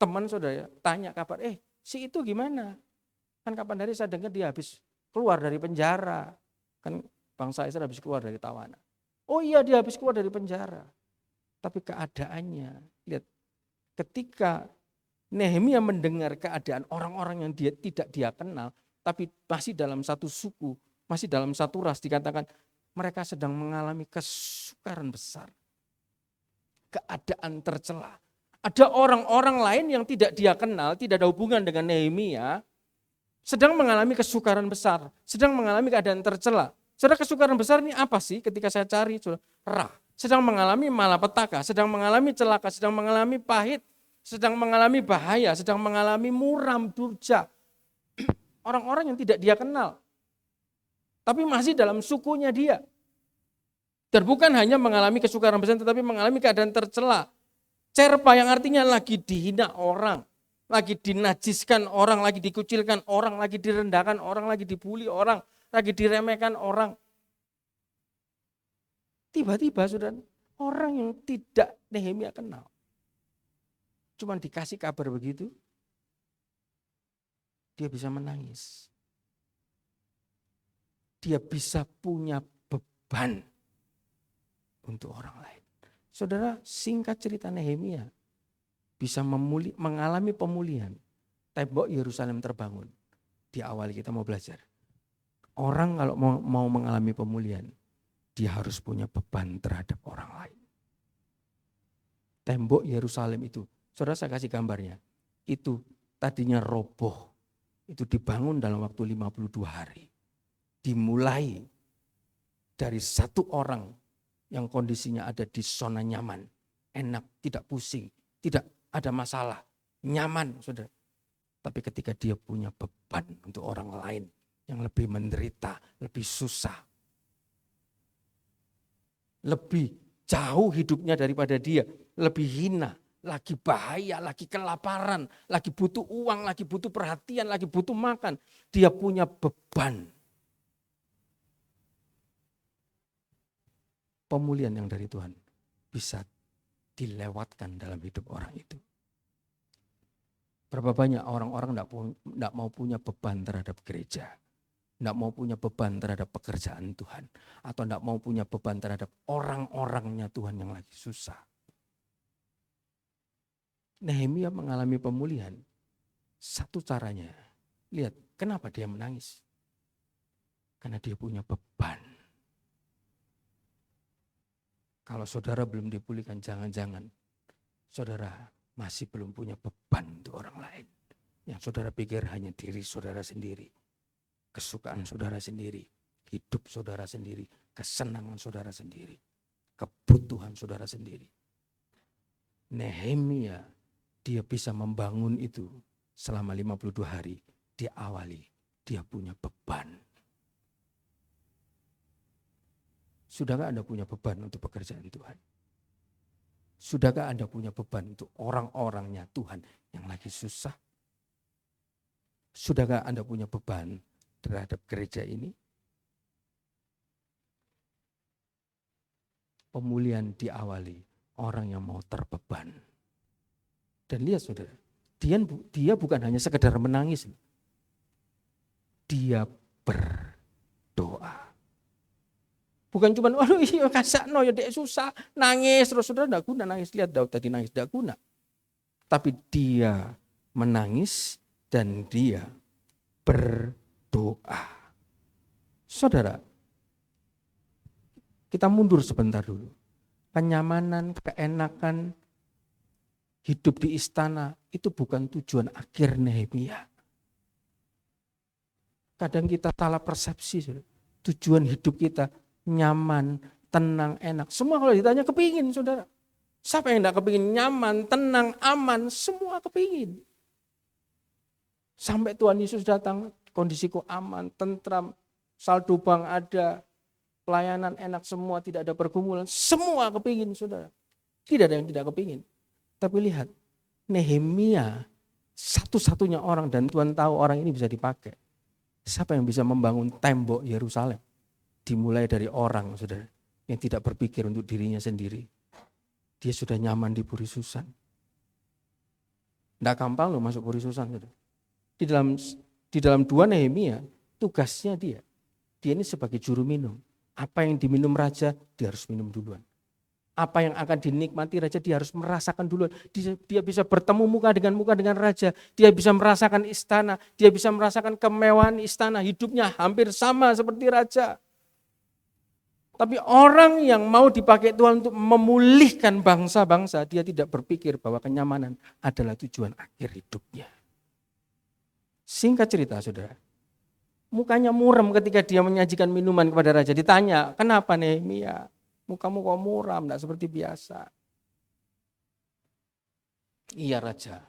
teman saudara, tanya kabar, si itu gimana? Kan kapan hari saya dengar dia habis keluar dari penjara. Kan bangsa Israel habis keluar dari tawanan. Oh iya, dia habis keluar dari penjara. Tapi keadaannya, lihat, ketika Nehemia mendengar keadaan orang-orang yang tidak dia kenal, tapi masih dalam satu suku, masih dalam satu ras, dikatakan mereka sedang mengalami kesukaran besar. Keadaan tercela. Ada orang-orang lain yang tidak dia kenal, tidak ada hubungan dengan Nehemia, sedang mengalami kesukaran besar, sedang mengalami keadaan tercela. Saudara, kesukaran besar ini apa sih ketika saya cari? Sedang mengalami malapetaka, sedang mengalami celaka, sedang mengalami pahit, sedang mengalami bahaya, sedang mengalami muram, durja. Orang-orang yang tidak dia kenal. Tapi masih dalam sukunya dia. Dan bukan hanya mengalami kesukaran besar, tetapi mengalami keadaan tercela. Cerpa yang artinya lagi dihina orang, lagi dinajiskan orang, lagi dikucilkan orang, lagi direndahkan orang, lagi dibully orang, lagi diremehkan orang. Tiba-tiba saudara, orang yang tidak Nehemia kenal, cuman dikasih kabar begitu, dia bisa menangis. Dia bisa punya beban untuk orang lain. Saudara, singkat cerita Nehemia bisa mengalami pemulihan. Tembok Yerusalem terbangun. Di awal kita mau belajar. Orang kalau mau mengalami pemulihan, dia harus punya beban terhadap orang lain. Tembok Yerusalem itu, saudara saya kasih gambarnya, itu tadinya roboh, itu dibangun dalam waktu 52 hari. Dimulai dari satu orang yang kondisinya ada di zona nyaman, enak, tidak pusing, tidak ada masalah, nyaman saudara. Tapi ketika dia punya beban untuk orang lain yang lebih menderita, lebih susah, lebih jauh hidupnya daripada dia, lebih hina, lagi bahaya, lagi kelaparan, lagi butuh uang, lagi butuh perhatian, lagi butuh makan. Dia punya beban. Pemulihan yang dari Tuhan bisa dilewatkan dalam hidup orang itu. Berapa banyak orang-orang tidak mau punya beban terhadap gereja, tidak mau punya beban terhadap pekerjaan Tuhan, atau tidak mau punya beban terhadap orang-orangnya Tuhan yang lagi susah. Nehemia mengalami pemulihan. Satu caranya, lihat kenapa dia menangis. Karena dia punya beban. Kalau saudara belum dipulihkan, jangan-jangan saudara masih belum punya beban untuk orang lain. Yang saudara pikir hanya diri saudara sendiri, kesukaan saudara sendiri, hidup saudara sendiri, kesenangan saudara sendiri, kebutuhan saudara sendiri. Nehemia, dia bisa membangun itu selama 52 hari. Dia awali, dia punya beban. Sudahkah Anda punya beban untuk pekerjaan Tuhan? Sudahkah Anda punya beban untuk orang-orangnya Tuhan yang lagi susah? Sudahkah Anda punya beban terhadap gereja ini? Pemulihan diawali orang yang mau terbeban. Dan lihat saudara, dia bukan hanya sekedar menangis. Dia berdoa. Bukan cuma, waduh iya kasakno ya dek susah, nangis terus saudara tidak guna nangis. Lihat Daud tadi nangis tidak guna. Tapi dia menangis dan dia berdoa. Saudara, kita mundur sebentar dulu. Kenyamanan, keenakan, hidup di istana itu bukan tujuan akhir Nehemia. Kadang kita salah persepsi. Saudara. Tujuan hidup kita nyaman, tenang, enak. Semua kalau ditanya kepingin saudara. Siapa yang tidak kepingin nyaman, tenang, aman, semua kepingin. Sampai Tuhan Yesus datang, kondisiku aman, tentram, saldo bank ada, pelayanan enak semua, tidak ada pergumulan. Semua kepingin saudara. Tidak ada yang tidak kepingin. Tapi lihat, Nehemia satu-satunya orang dan Tuhan tahu orang ini bisa dipakai. Siapa yang bisa membangun tembok Yerusalem? Dimulai dari orang, saudara, yang tidak berpikir untuk dirinya sendiri. Dia sudah nyaman di Puri Susan. Tidak gampang loh masuk Puri Susan, saudara. Di dalam 2 Nehemia, tugasnya dia ini sebagai juru minum. Apa yang diminum raja, dia harus minum duluan. Apa yang akan dinikmati raja, dia harus merasakan duluan. Dia bisa bertemu muka dengan raja. Dia bisa merasakan istana. Dia bisa merasakan kemewahan istana. Hidupnya hampir sama seperti raja. Tapi orang yang mau dipakai Tuhan untuk memulihkan bangsa-bangsa, dia tidak berpikir bahwa kenyamanan adalah tujuan akhir hidupnya. Singkat cerita saudara, mukanya muram ketika dia menyajikan minuman kepada raja. Ditanya, kenapa Nehemia? Mukamu kok muram, tidak seperti biasa. Iya raja,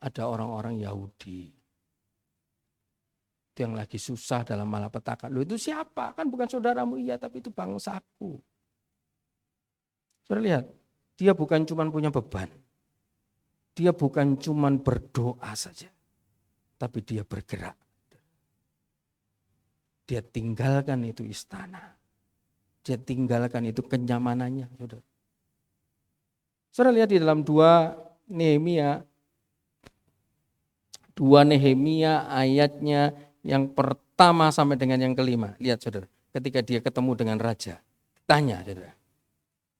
ada orang-orang Yahudi yang lagi susah dalam malapetaka. Loh itu siapa? Kan bukan saudaramu, iya tapi itu bangsaku. Saudara lihat, dia bukan cuma punya beban. Dia bukan cuma berdoa saja. Tapi dia bergerak. Dia tinggalkan itu istana. Dia tinggalkan itu kenyamanannya. Saudara, saudara lihat di dalam 2 Nehemia ayatnya yang pertama sampai dengan yang kelima. Lihat saudara, ketika dia ketemu dengan raja. Tanya saudara.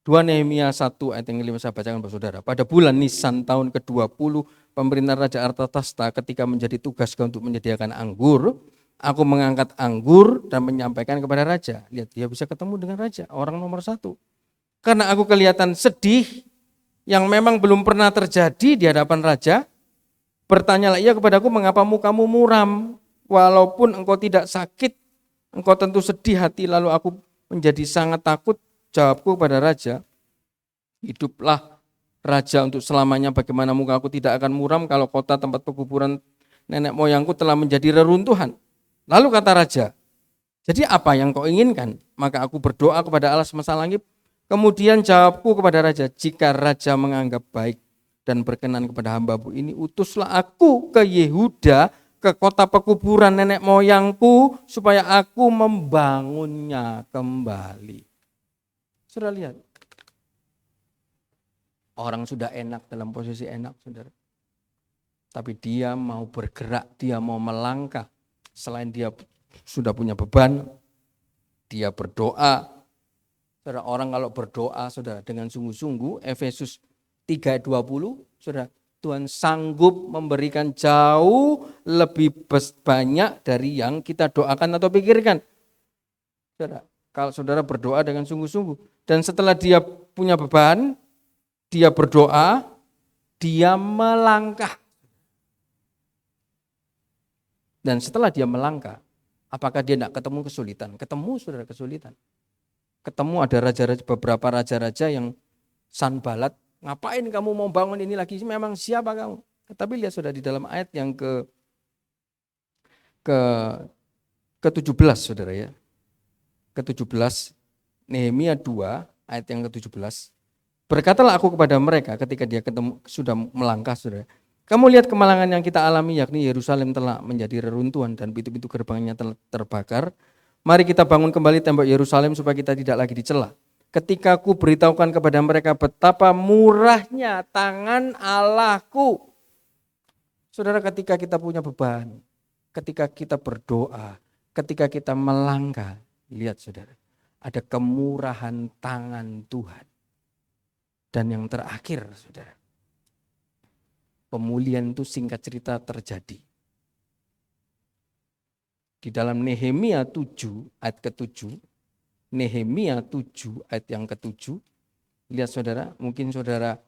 2 Nehemia 1 ayat yang kelima saya bacakan buat saudara. Pada bulan Nisan tahun ke-20 pemerintahan Raja Artasasta ketika menjadi tugas untuk menyediakan anggur. Aku mengangkat anggur dan menyampaikan kepada raja. Lihat dia bisa ketemu dengan raja, orang nomor 1. Karena aku kelihatan sedih yang memang belum pernah terjadi di hadapan raja. Bertanyalah ia kepadaku, mengapa mukamu muram? Walaupun engkau tidak sakit, engkau tentu sedih hati. Lalu aku menjadi sangat takut. Jawabku kepada raja, hiduplah raja untuk selamanya. Bagaimana mukaku tidak akan muram kalau kota tempat pekuburan nenek moyangku telah menjadi reruntuhan. Lalu kata raja, jadi apa yang kau inginkan? Maka aku berdoa kepada Allah semesta langit. Kemudian jawabku kepada raja, jika raja menganggap baik dan berkenan kepada hamba-Mu ini, utuslah aku ke Yehuda, ke kota pekuburan nenek moyangku, supaya aku membangunnya kembali. Saudara lihat, orang sudah enak dalam posisi enak, saudara. Tapi dia mau bergerak, dia mau melangkah. Selain dia sudah punya beban, dia berdoa. Saudara, orang kalau berdoa, saudara, dengan sungguh-sungguh, Efesus 3:20, saudara, Tuhan sanggup memberikan jauh lebih banyak dari yang kita doakan atau pikirkan. Saudara, kalau saudara berdoa dengan sungguh-sungguh, dan setelah dia punya beban, dia berdoa, dia melangkah. Dan setelah dia melangkah, apakah dia tidak ketemu kesulitan? Ketemu, saudara, kesulitan. Ketemu ada beberapa raja-raja yang Sanbalat, ngapain kamu mau bangun ini lagi? Memang siapa kamu? Tapi lihat saudara, di dalam ayat yang ke-17, saudara ya. Ke-17, Nehemia 2, ayat yang ke-17. Berkatalah aku kepada mereka ketika dia sudah melangkah, saudara. Kamu lihat kemalangan yang kita alami, yakni Yerusalem telah menjadi reruntuhan dan pintu-pintu gerbangnya telah terbakar. Mari kita bangun kembali tembok Yerusalem supaya kita tidak lagi dicela. Ketika ku beritahukan kepada mereka betapa murahnya tangan Allahku. Saudara, ketika kita punya beban, ketika kita berdoa, ketika kita melangkah, lihat saudara, ada kemurahan tangan Tuhan. Dan yang terakhir, saudara, pemulihan itu singkat cerita terjadi. Di dalam Nehemia 7 ayat ke-7, Nehemia 7 ayat yang ke-7, lihat saudara, mungkin saudara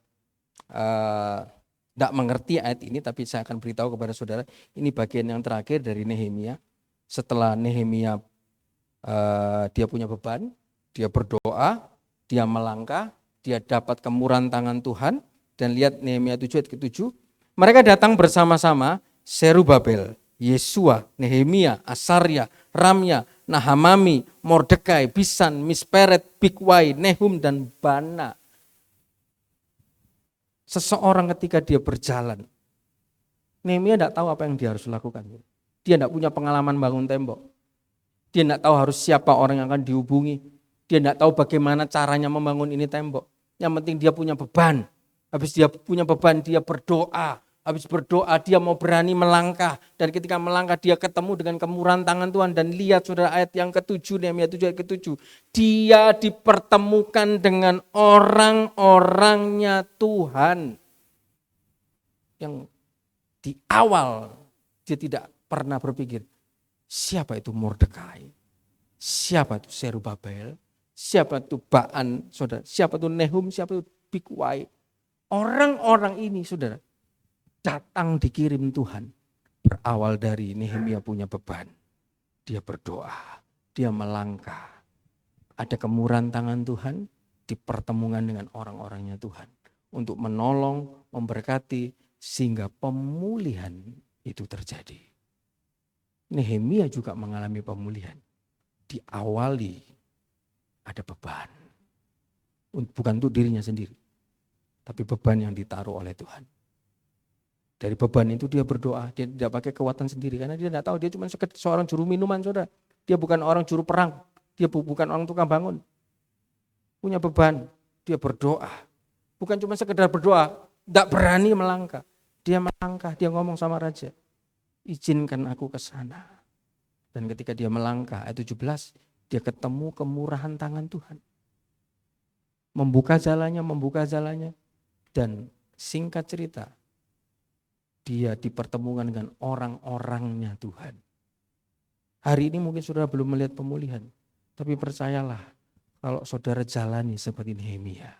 tidak mengerti ayat ini, tapi saya akan beritahu kepada saudara, ini bagian yang terakhir dari Nehemia. Setelah Nehemia dia punya beban, dia berdoa, dia melangkah, dia dapat kemurahan tangan Tuhan, dan lihat Nehemia 7 ayat ke-7, mereka datang bersama-sama, Serubabel, Yesua, Nehemia, Asarya, Ramya, Nahamami, Mordekai, Bisan, Misperet, Bigwai, Nehum, dan Bana. Seseorang ketika dia berjalan, Nehemia tidak tahu apa yang dia harus lakukan. Dia tidak punya pengalaman bangun tembok. Dia tidak tahu harus siapa orang yang akan dihubungi. Dia tidak tahu bagaimana caranya membangun ini tembok. Yang penting dia punya beban. Habis dia punya beban, dia berdoa. Habis berdoa dia mau berani melangkah. Dan ketika melangkah dia ketemu dengan kemurahan tangan Tuhan. Dan lihat saudara ayat yang ke-7, Nehemia 7 ayat ke-7. Dia dipertemukan dengan orang-orangnya Tuhan. Yang di awal dia tidak pernah berpikir, siapa itu Mordekai? Siapa itu Serubabel? Siapa itu Baan, saudara? Siapa itu Nehum? Siapa itu Bigwai? Orang-orang ini, saudara, datang dikirim Tuhan. Berawal dari Nehemia punya beban. Dia berdoa, dia melangkah. Ada kemurahan tangan Tuhan, dipertemukan dengan orang-orangnya Tuhan. Untuk menolong, memberkati, sehingga pemulihan itu terjadi. Nehemia juga mengalami pemulihan. Diawali ada beban. Bukan untuk dirinya sendiri, tapi beban yang ditaruh oleh Tuhan. Dari beban itu dia berdoa, dia tidak pakai kekuatan sendiri karena dia tidak tahu, dia cuma seorang juru minuman, saudara. Dia bukan orang juru perang, dia bukan orang tukang bangun. Punya beban, dia berdoa. Bukan cuma sekedar berdoa, tidak berani melangkah. Dia melangkah, dia ngomong sama raja, izinkan aku ke sana. Dan ketika dia melangkah, ayat 17, dia ketemu kemurahan tangan Tuhan. Membuka jalannya, dan singkat cerita, dia dipertemukan dengan orang-orangnya Tuhan. Hari ini mungkin saudara belum melihat pemulihan, tapi percayalah, kalau saudara jalani seperti Nehemia,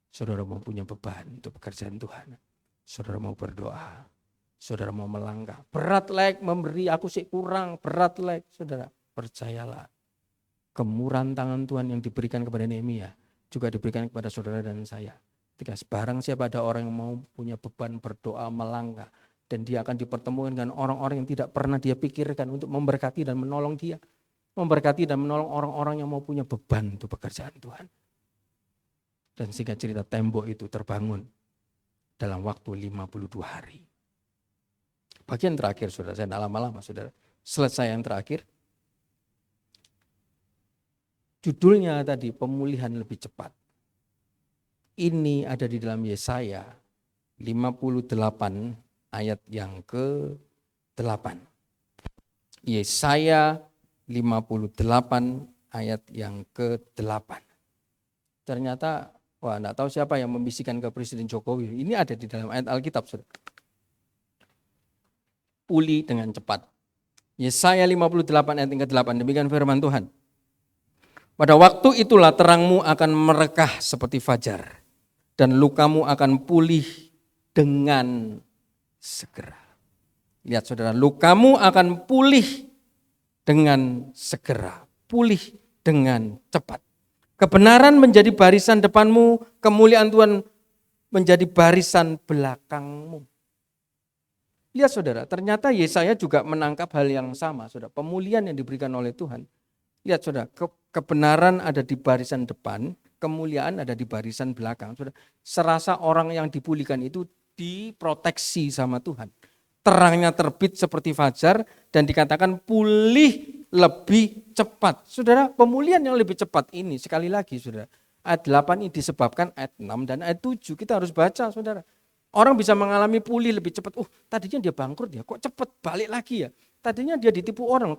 saudara mau punya beban untuk pekerjaan Tuhan, saudara mau berdoa, saudara mau melangkah, berat like memberi, aku sih kurang, berat like, saudara, percayalah, kemurahan tangan Tuhan yang diberikan kepada Nehemia juga diberikan kepada saudara dan saya. Ketika barang siapa ada orang yang mau punya beban berdoa melangkah, dan dia akan dipertemukan dengan orang-orang yang tidak pernah dia pikirkan untuk memberkati dan menolong dia. Memberkati dan menolong orang-orang yang mau punya beban untuk pekerjaan Tuhan. Dan singkat cerita tembok itu terbangun dalam waktu 52 hari. Bagian terakhir saudara, saya tidak lama-lama saudara. Selesai yang terakhir. Judulnya tadi pemulihan lebih cepat. Ini ada di dalam Yesaya 58 ayat yang ke-8. Yesaya 58 ayat yang ke-8. Ternyata, enggak tahu siapa yang membisikkan ke Presiden Jokowi. Ini ada di dalam ayat Alkitab, Saudara. Pulih dengan cepat. Yesaya 58 ayat yang ke-8, demikian firman Tuhan. Pada waktu itulah terangmu akan merekah seperti fajar, dan lukamu akan pulih dengan segera. Lihat saudara, lukamu akan pulih dengan segera, pulih dengan cepat. Kebenaran menjadi barisan depanmu, kemuliaan Tuhan menjadi barisan belakangmu. Lihat saudara, ternyata Yesaya juga menangkap hal yang sama, saudara. Pemulihan yang diberikan oleh Tuhan. Lihat saudara, kebenaran ada di barisan depan, kemuliaan ada di barisan belakang. Saudara, serasa orang yang dipulihkan itu diproteksi sama Tuhan. Terangnya terbit seperti fajar dan dikatakan pulih lebih cepat. Saudara, pemulihan yang lebih cepat ini sekali lagi saudara. Ayat 8 ini disebabkan ayat 6 dan ayat 7 kita harus baca saudara. Orang bisa mengalami pulih lebih cepat. Tadinya dia bangkrut ya, kok cepat balik lagi ya. Tadinya dia ditipu orang,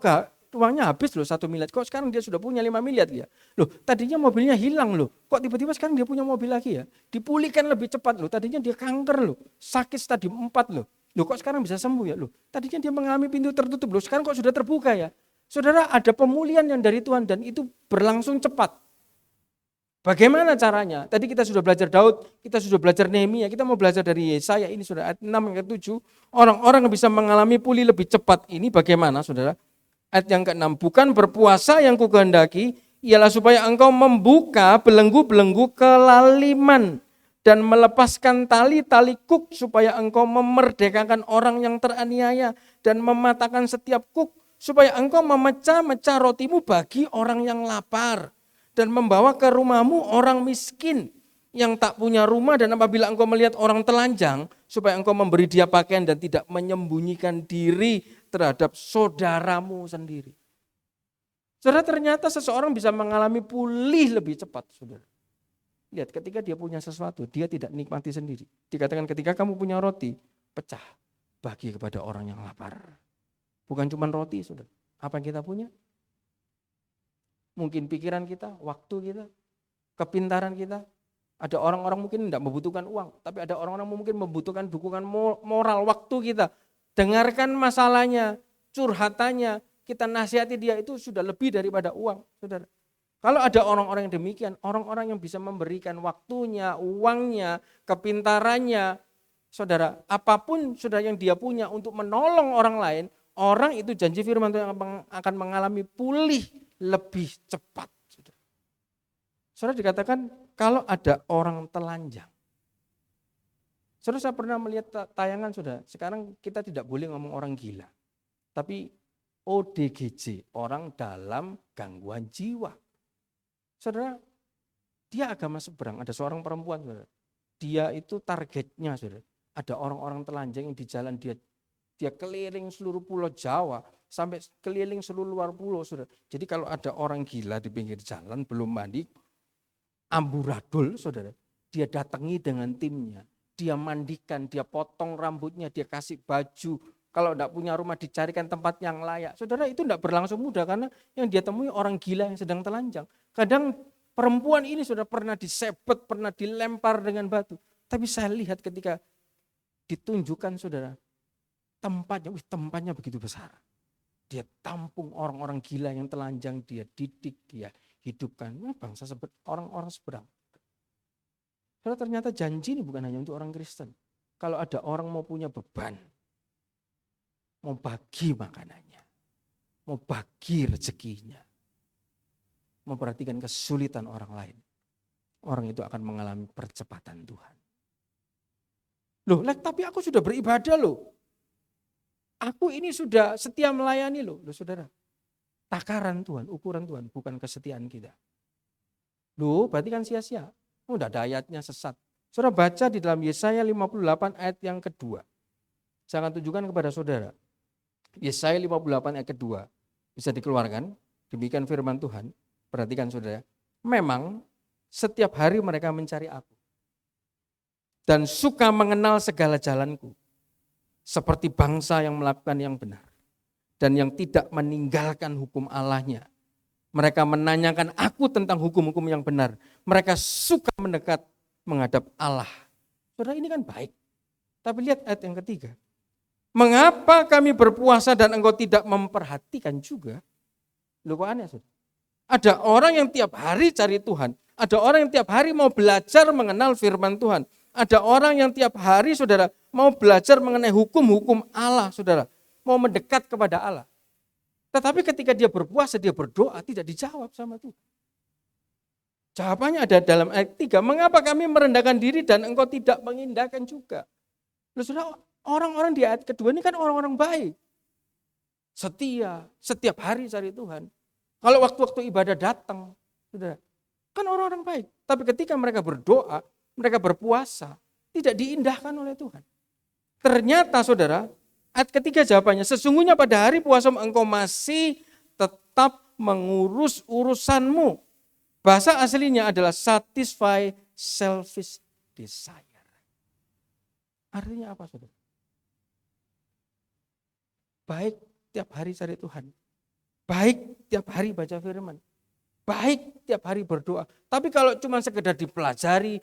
uangnya habis loh 1 miliar. Kok sekarang dia sudah punya 5 miliar ya. Loh, tadinya mobilnya hilang loh. Kok tiba-tiba sekarang dia punya mobil lagi ya. Dipulihkan lebih cepat loh. Tadinya dia kanker loh. Sakit stadium 4 loh. Loh kok sekarang bisa sembuh ya loh. Tadinya dia mengalami pintu tertutup loh. Sekarang kok sudah terbuka ya. Saudara, ada pemulihan yang dari Tuhan dan itu berlangsung cepat. Bagaimana caranya? Tadi kita sudah belajar Daud, kita sudah belajar Nehemia, kita mau belajar dari Yesaya ini sudah ayat 6 yang ke-7. Orang-orang yang bisa mengalami pulih lebih cepat ini bagaimana saudara? Ayat yang ke-6, bukan berpuasa yang kukehendaki, ialah supaya engkau membuka belenggu-belenggu kelaliman dan melepaskan tali-tali kuk supaya engkau memerdekakan orang yang teraniaya dan mematahkan setiap kuk supaya engkau memecah-mecah rotimu bagi orang yang lapar dan membawa ke rumahmu orang miskin yang tak punya rumah, dan apabila engkau melihat orang telanjang supaya engkau memberi dia pakaian dan tidak menyembunyikan diri terhadap saudaramu sendiri. Saudara, ternyata seseorang bisa mengalami pulih lebih cepat, saudara. Lihat, ketika dia punya sesuatu, dia tidak nikmati sendiri. Dikatakan ketika kamu punya roti, pecah, bagi kepada orang yang lapar. Bukan cuma roti, saudara. Apa yang kita punya? Mungkin pikiran kita, waktu kita, kepintaran kita. Ada orang-orang mungkin tidak membutuhkan uang, tapi ada orang-orang mungkin membutuhkan dukungan moral, waktu kita. Dengarkan masalahnya, curhatannya, kita nasihati dia, itu sudah lebih daripada uang, saudara. Kalau ada orang-orang yang demikian, orang-orang yang bisa memberikan waktunya, uangnya, kepintarannya, saudara, apapun saudara yang dia punya untuk menolong orang lain, orang itu janji firman Tuhan akan mengalami pulih lebih cepat. Saudara, dikatakan kalau ada orang telanjang. Saudara, saya pernah melihat tayangan saudara. Sekarang kita tidak boleh ngomong orang gila. Tapi ODGJ, orang dalam gangguan jiwa. Saudara, dia agama seberang. Ada seorang perempuan saudara. Dia itu targetnya saudara. Ada orang-orang telanjang yang di jalan dia keliling seluruh pulau Jawa. Sampai keliling seluruh luar pulau saudara. Jadi kalau ada orang gila di pinggir jalan belum mandi, amburadul saudara, dia datangi dengan timnya, dia mandikan, dia potong rambutnya, dia kasih baju. Kalau tidak punya rumah dicarikan tempat yang layak. Saudara, itu tidak berlangsung mudah karena yang dia temui orang gila yang sedang telanjang. Kadang perempuan ini sudah pernah disebet, pernah dilempar dengan batu. Tapi saya lihat ketika ditunjukkan saudara, tempatnya begitu besar. Dia tampung orang-orang gila yang telanjang, dia didik, dia hidupkan. Bangsa orang-orang seberang. Karena ternyata janji ini bukan hanya untuk orang Kristen. Kalau ada orang mau punya beban, mau bagi makanannya, mau bagi rezekinya, memperhatikan kesulitan orang lain, orang itu akan mengalami percepatan Tuhan. Loh, tapi aku sudah beribadah loh. Aku ini sudah setia melayani loh saudara. Takaran Tuhan, ukuran Tuhan, bukan kesetiaan kita. Loh, berarti kan sia-sia. Udah ada ayatnya sesat. Saudara baca di dalam Yesaya 58 ayat yang kedua. Saya akan tunjukkan kepada saudara. Yesaya 58 ayat kedua. Bisa dikeluarkan, demikian firman Tuhan. Perhatikan saudara. Memang setiap hari mereka mencari aku. Dan suka mengenal segala jalanku. seperti bangsa yang melakukan yang benar dan yang tidak meninggalkan hukum Allahnya. Mereka menanyakan aku tentang hukum-hukum yang benar. Mereka suka mendekat menghadap Allah. Saudara, ini kan baik. Tapi lihat ayat yang ketiga. Mengapa kami berpuasa dan engkau tidak memperhatikan juga? Loh, kok aneh, saudara? Ada orang yang tiap hari cari Tuhan. Ada orang yang tiap hari mau belajar mengenal firman Tuhan. Ada orang yang tiap hari, saudara, mau belajar mengenai hukum-hukum Allah, saudara. Mau mendekat kepada Allah. Tetapi ketika dia berpuasa, dia berdoa, tidak dijawab sama Tuhan. Jawabannya ada dalam ayat 3. Mengapa kami merendahkan diri dan engkau tidak mengindahkan juga? Loh, saudara, orang-orang di ayat kedua ini kan orang-orang baik. Setia, setiap hari cari Tuhan. Kalau waktu-waktu ibadah datang, saudara, kan orang-orang baik. Tapi ketika mereka berdoa, mereka berpuasa, tidak diindahkan oleh Tuhan. Ternyata, saudara, ayat ketiga jawabannya, sesungguhnya pada hari puasa engkau masih tetap mengurus urusanmu. Bahasa aslinya adalah satisfy selfish desire. Artinya apa, saudara? Baik tiap hari cari Tuhan. Baik tiap hari baca firman. Baik tiap hari berdoa. Tapi kalau cuma sekedar dipelajari,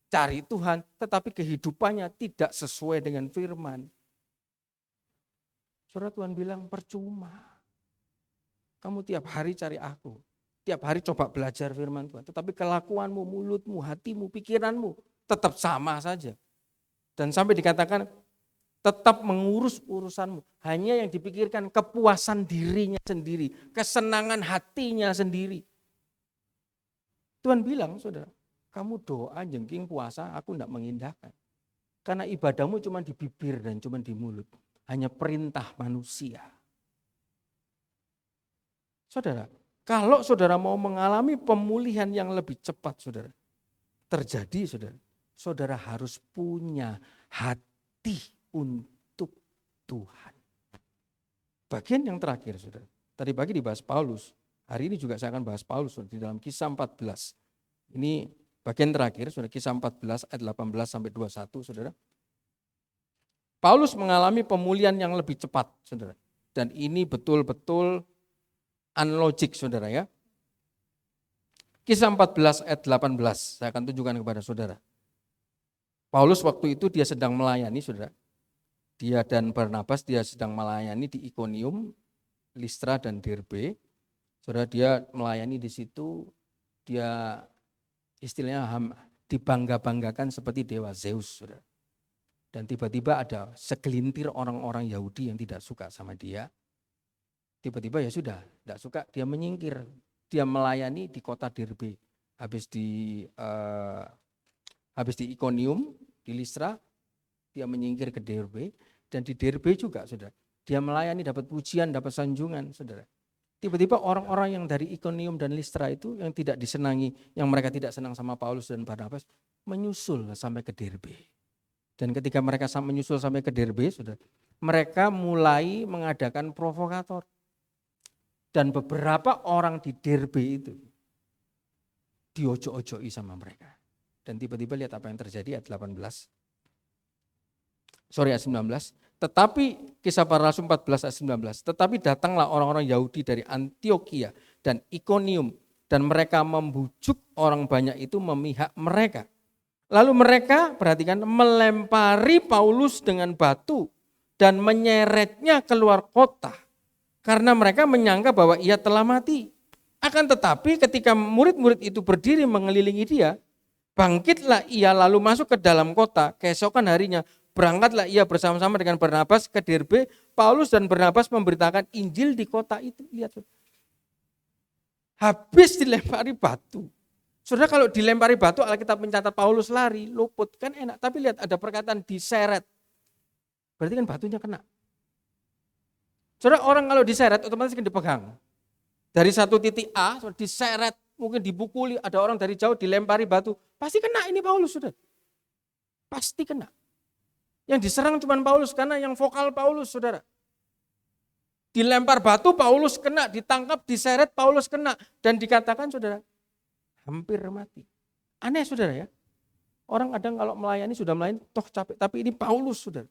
cari Tuhan, tetapi kehidupannya tidak sesuai dengan firman. Saudara, Tuhan bilang percuma. Kamu tiap hari cari aku. Tiap hari coba belajar firman Tuhan. Tetapi kelakuanmu, mulutmu, hatimu, pikiranmu tetap sama saja. Dan sampai dikatakan tetap mengurus urusanmu. Hanya yang dipikirkan kepuasan dirinya sendiri. Kesenangan hatinya sendiri. Tuhan bilang, saudara, kamu doa, jengking, puasa, aku tidak mengindahkan. Karena ibadahmu cuma di bibir dan cuma di mulut. Hanya perintah manusia. Saudara, kalau saudara mau mengalami pemulihan yang lebih cepat, saudara, terjadi, saudara, saudara harus punya hati untuk Tuhan. Bagian yang terakhir, saudara, tadi pagi dibahas Paulus, hari ini juga saya akan bahas Paulus, saudara, di dalam Kisah 14. Ini bagian terakhir, saudara, Kisah 14 ayat 18 sampai 21, saudara. Paulus mengalami pemulihan yang lebih cepat, saudara. Dan ini betul-betul unlogic, saudara ya. Kisah 14 ayat 18, saya akan tunjukkan kepada saudara. Paulus waktu itu dia sedang melayani, saudara. Dia dan Barnabas dia sedang melayani di Ikonium, Listra dan Derbe. Saudara, dia melayani di situ, dia istilahnya dibangga-banggakan seperti dewa Zeus, saudara. Dan tiba-tiba ada segelintir orang-orang Yahudi yang tidak suka sama dia. Tiba-tiba ya sudah, tidak suka, dia menyingkir. Dia melayani di kota Derbe. Habis di Ikonium, di Listra, dia menyingkir ke Derbe. Dan di Derbe juga, saudara. Dia melayani, dapat pujian, dapat sanjungan, saudara. Tiba-tiba orang-orang yang dari Ikonium dan Listra itu yang tidak disenangi, yang mereka tidak senang sama Paulus dan Barnabas, menyusul sampai ke Derbe. Dan ketika mereka menyusul sampai ke Derbe, saudara, mereka mulai mengadakan provokator. Dan beberapa orang di Derbe itu diojo-ojoi sama mereka. Dan tiba-tiba lihat apa yang terjadi ayat 19. Ayat 19. Tetapi Kisah Para Rasul 14 ayat 19. Tetapi datanglah orang-orang Yahudi dari Antioquia dan Ikonium. Dan mereka membujuk orang banyak itu memihak mereka. Lalu mereka, perhatikan, melempari Paulus dengan batu dan menyeretnya keluar kota. Karena mereka menyangka bahwa ia telah mati. Akan tetapi ketika murid-murid itu berdiri mengelilingi dia, bangkitlah ia lalu masuk ke dalam kota. Keesokan harinya berangkatlah ia bersama-sama dengan Barnabas ke Derbe. Paulus dan Barnabas memberitakan Injil di kota itu. Lihat, habis dilempari batu. Saudara, kalau dilempari batu, Alkitab mencatat Paulus lari, luput, kan enak. Tapi lihat ada perkataan diseret. Berarti kan batunya kena. Saudara, orang kalau diseret otomatis kan dipegang. Dari satu titik A, diseret, mungkin dibukuli, ada orang dari jauh dilempari batu. Pasti kena ini Paulus, saudara. Pasti kena. Yang diserang cuma Paulus, karena yang vokal Paulus, saudara. Dilempar batu, Paulus kena, ditangkap, diseret, Paulus kena. Dan dikatakan, saudara, hampir mati. Aneh, saudara ya. Orang kadang kalau melayani sudah melayani toh capek, tapi ini Paulus, saudara.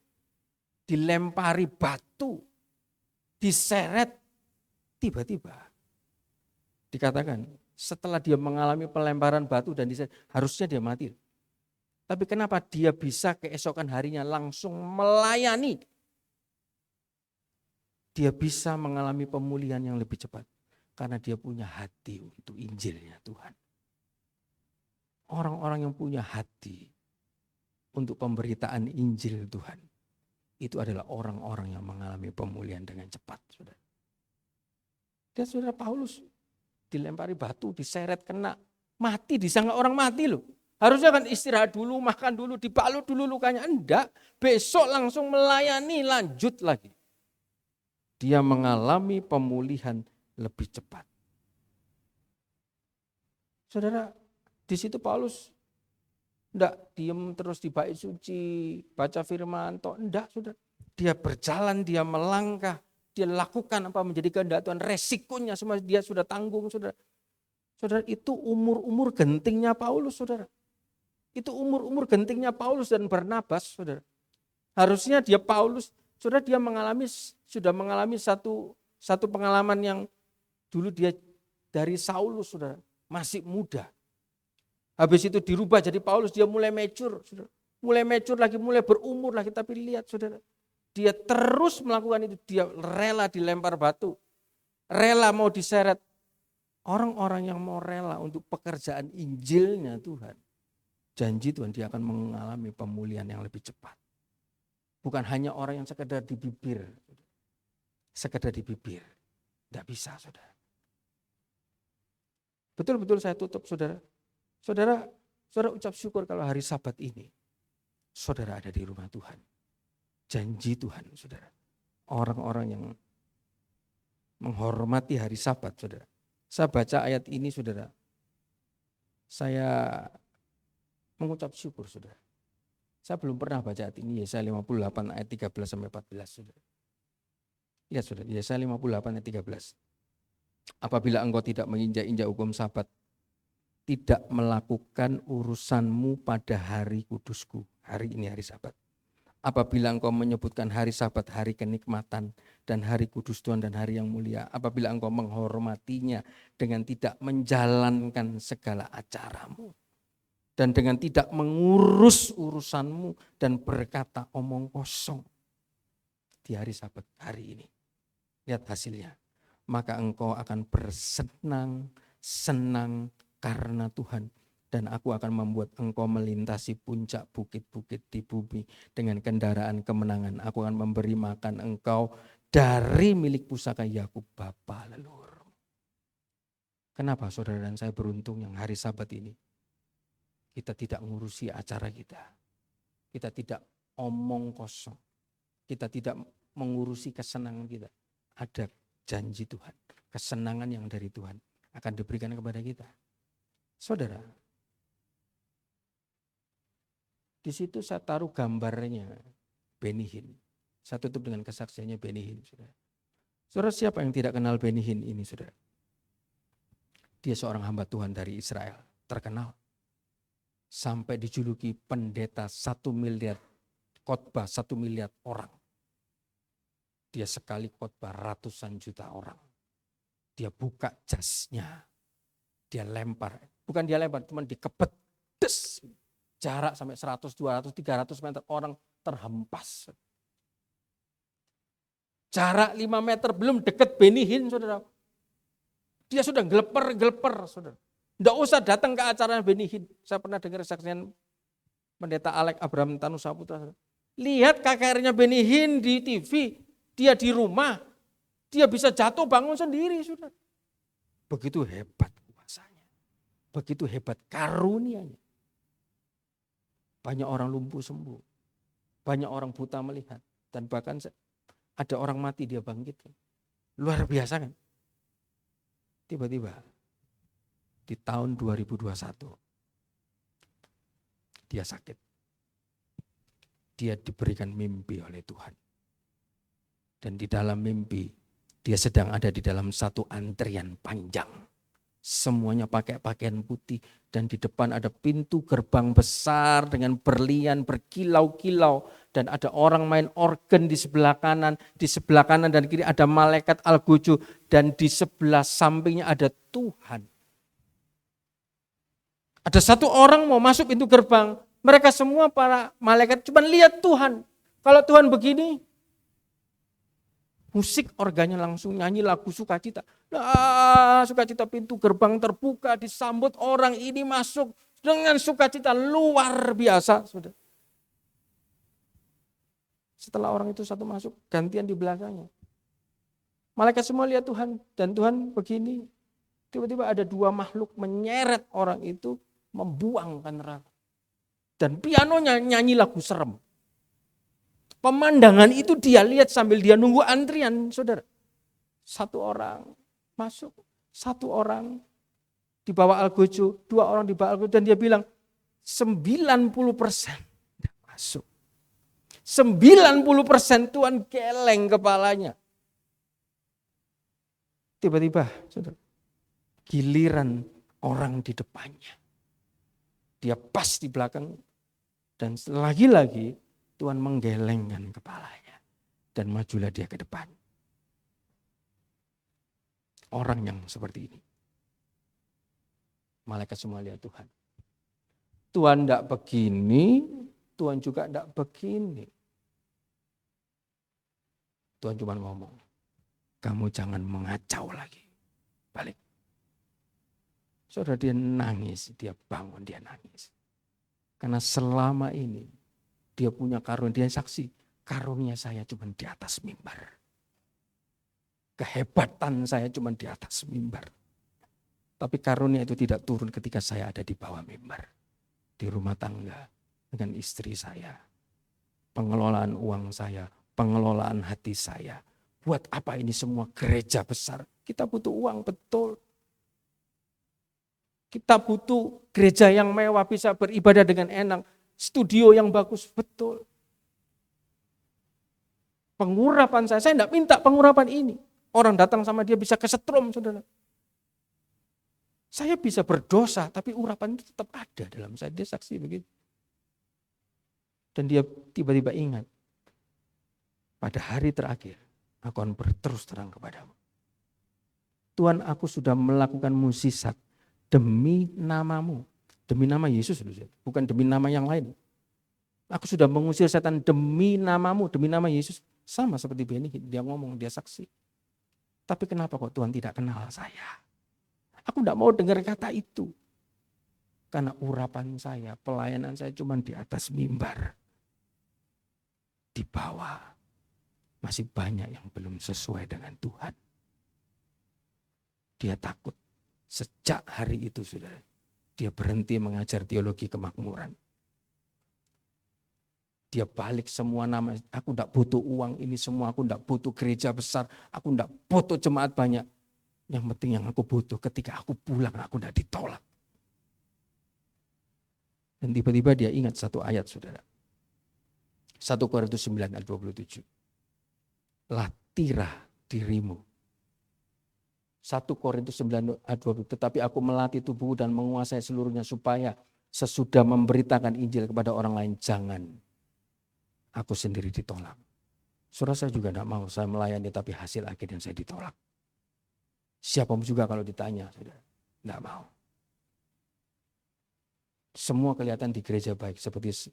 dilempari batu, diseret, tiba-tiba dikatakan setelah dia mengalami pelemparan batu dan diseret, harusnya dia mati. Tapi kenapa dia bisa keesokan harinya langsung melayani? Dia bisa mengalami pemulihan yang lebih cepat. Karena dia punya hati untuk Injilnya Tuhan. Orang-orang yang punya hati untuk pemberitaan Injil Tuhan, itu adalah orang-orang yang mengalami pemulihan dengan cepat. Saudara. Dan saudara Paulus dilempari batu, diseret kena, mati, disangka orang mati loh. Harusnya kan istirahat dulu, makan dulu, dibalut dulu lukanya. Enggak, besok langsung melayani, lanjut lagi. Dia mengalami pemulihan lebih cepat. Saudara, di situ Paulus enggak diem terus di bait suci, baca firman, enggak saudara. Dia berjalan, dia melangkah, dia lakukan apa menjadi kehendak Tuhan, resikonya semua dia sudah tanggung saudara. Saudara, itu umur-umur gentingnya Paulus saudara. Itu umur-umur gentingnya Paulus dan Barnabas saudara. Harusnya dia Paulus, saudara, dia sudah mengalami satu pengalaman yang dulu dia dari Saulus saudara, masih muda. Habis itu dirubah jadi Paulus, dia mulai mature saudara. Mulai mature lagi, mulai berumur lagi, tapi lihat saudara. Dia terus melakukan itu, dia rela dilempar batu. Rela mau diseret. Orang-orang yang mau rela untuk pekerjaan Injilnya Tuhan, janji Tuhan dia akan mengalami pemulihan yang lebih cepat. Bukan hanya orang yang sekedar di bibir. Sekedar di bibir. Tidak bisa saudara. Betul-betul saya tutup saudara. Saudara ucap syukur kalau hari Sabat ini saudara ada di rumah Tuhan. Janji Tuhan saudara. Orang-orang yang menghormati hari Sabat saudara. Saya baca ayat ini saudara. Saya mengucap syukur saudara. Saya belum pernah baca ayat ini, Yesaya 58 ayat 13 sampai 14 saudara. Lihat saudara, Yesaya 58 ayat 13. Apabila engkau tidak menginjak-injak hukum Sabat, tidak melakukan urusanmu pada hari kudusku. Hari ini hari Sabat. Apabila engkau menyebutkan hari Sabat, hari kenikmatan, dan hari kudus Tuhan dan hari yang mulia. Apabila engkau menghormatinya dengan tidak menjalankan segala acaramu. Dan dengan tidak mengurus urusanmu dan berkata omong kosong. Di hari Sabat hari ini. Lihat hasilnya. Maka engkau akan bersenang-senang karena Tuhan. Dan aku akan membuat engkau melintasi puncak bukit-bukit di bumi dengan kendaraan kemenangan. Aku akan memberi makan engkau dari milik pusaka Yakub bapa leluhur. Kenapa saudara dan saya beruntung yang hari Sabat ini? Kita tidak ngurusi acara kita. Kita tidak omong kosong. Kita tidak mengurusi kesenangan kita. Ada janji Tuhan. Kesenangan yang dari Tuhan akan diberikan kepada kita. Saudara, di situ saya taruh gambarnya Benny Hinn. Saya tutup dengan kesaksiannya Benny Hinn. Saudara, siapa yang tidak kenal Benny Hinn ini saudara? Dia seorang hamba Tuhan dari Israel. Terkenal. Sampai dijuluki pendeta 1 miliar khotbah 1 miliar orang. Dia sekali khotbah ratusan juta orang. Dia buka jasnya. Dia lempar. Bukan dia lempar, cuma dikebet. Des. Jarak sampai 100, 200, 300 meter orang terhempas. Jarak 5 meter belum dekat Benny Hinn saudara. Dia sudah geleper saudara. Tidak usah datang ke acara Benny Hinn. Saya pernah dengar saksian pendeta Alex Abraham Tanusaputra. Lihat KKR-nya Benny Hinn di TV. Dia di rumah. Dia bisa jatuh bangun sendiri saudara. Begitu hebat kuasanya. Begitu hebat karunianya. Banyak orang lumpuh sembuh. Banyak orang buta melihat. Dan bahkan ada orang mati dia bangkit. Luar biasa kan. Tiba-tiba di tahun 2021 dia sakit. Dia diberikan mimpi oleh Tuhan. Dan di dalam mimpi dia sedang ada di dalam satu antrian panjang. Semuanya pakai pakaian putih. Dan di depan ada pintu gerbang besar dengan berlian berkilau-kilau. Dan ada orang main organ di sebelah kanan. Di sebelah kanan dan kiri ada malaikat Al-Ghucu. Dan di sebelah sampingnya ada Tuhan. Ada satu orang mau masuk pintu gerbang. Mereka semua para malaikat cuma lihat Tuhan. Kalau Tuhan begini, musik organnya langsung nyanyi lagu sukacita. Nah, sukacita pintu gerbang terbuka, disambut orang ini masuk dengan sukacita luar biasa. Setelah orang itu satu masuk, gantian di belakangnya. Malaikat semua lihat Tuhan, dan Tuhan begini. Tiba-tiba ada dua makhluk menyeret orang itu, membuang ke neraka. Dan pianonya nyanyi lagu serem. Pemandangan itu dia lihat sambil dia nunggu antrian, saudara. Satu orang masuk, satu orang dibawa Al-Ghucu, dua orang dibawa Al-Ghucu, dan dia bilang 90% tidak masuk. 90% Tuhan geleng kepalanya. Tiba-tiba, saudara, giliran orang di depannya. Dia pas di belakang dan lagi-lagi Tuhan menggelengkan kepalanya dan majulah dia ke depan. Orang yang seperti ini. Malaikat semua lihat Tuhan. Tuhan tidak begini, Tuhan juga tidak begini. Tuhan cuma ngomong, kamu jangan mengacau lagi. Balik. Saudara, dia nangis, dia bangun, dia nangis. Karena selama ini dia punya karunia, dia saksi. Karunia saya cuma di atas mimbar. Kehebatan saya cuma di atas mimbar. Tapi karunia itu tidak turun ketika saya ada di bawah mimbar. Di rumah tangga, dengan istri saya. Pengelolaan uang saya, pengelolaan hati saya. Buat apa ini semua gereja besar? Kita butuh uang, betul. Kita butuh gereja yang mewah, bisa beribadah dengan enak. Studio yang bagus, betul. Pengurapan saya tidak minta pengurapan ini. Orang datang sama dia bisa kesetrum, saudara. Saya bisa berdosa, tapi urapan itu tetap ada dalam saya. Dia saksi begitu. Dan dia tiba-tiba ingat, pada hari terakhir, aku akan berterus terang kepadamu. Tuhan, aku sudah melakukan mukjizat demi namamu. Demi nama Yesus, bukan demi nama yang lain. Aku sudah mengusir setan demi namamu, demi nama Yesus. Sama seperti Beni, dia ngomong, dia saksi. Tapi kenapa kok Tuhan tidak kenal saya? Aku tidak mau dengar kata itu. Karena urapan saya, pelayanan saya cuma di atas mimbar. Di bawah masih banyak yang belum sesuai dengan Tuhan. Dia takut. Sejak hari itu, saudara, dia berhenti mengajar teologi kemakmuran. Dia balik semua nama, aku tidak butuh uang ini semua, aku tidak butuh gereja besar, aku tidak butuh jemaat banyak. Yang penting yang aku butuh ketika aku pulang, aku tidak ditolak. Dan tiba-tiba dia ingat satu ayat, saudara. 1 Korintus 9 ayat 27. Latihlah dirimu. 1 Korintus 9 ayat 20. Tetapi aku melatih tubuh dan menguasai seluruhnya supaya sesudah memberitakan Injil kepada orang lain, jangan aku sendiri ditolak. Saudara, saya juga tidak mau saya melayani tapi hasil akhirnya saya ditolak. Siapa juga kalau ditanya, saudara, tidak mau. Semua kelihatan di gereja baik seperti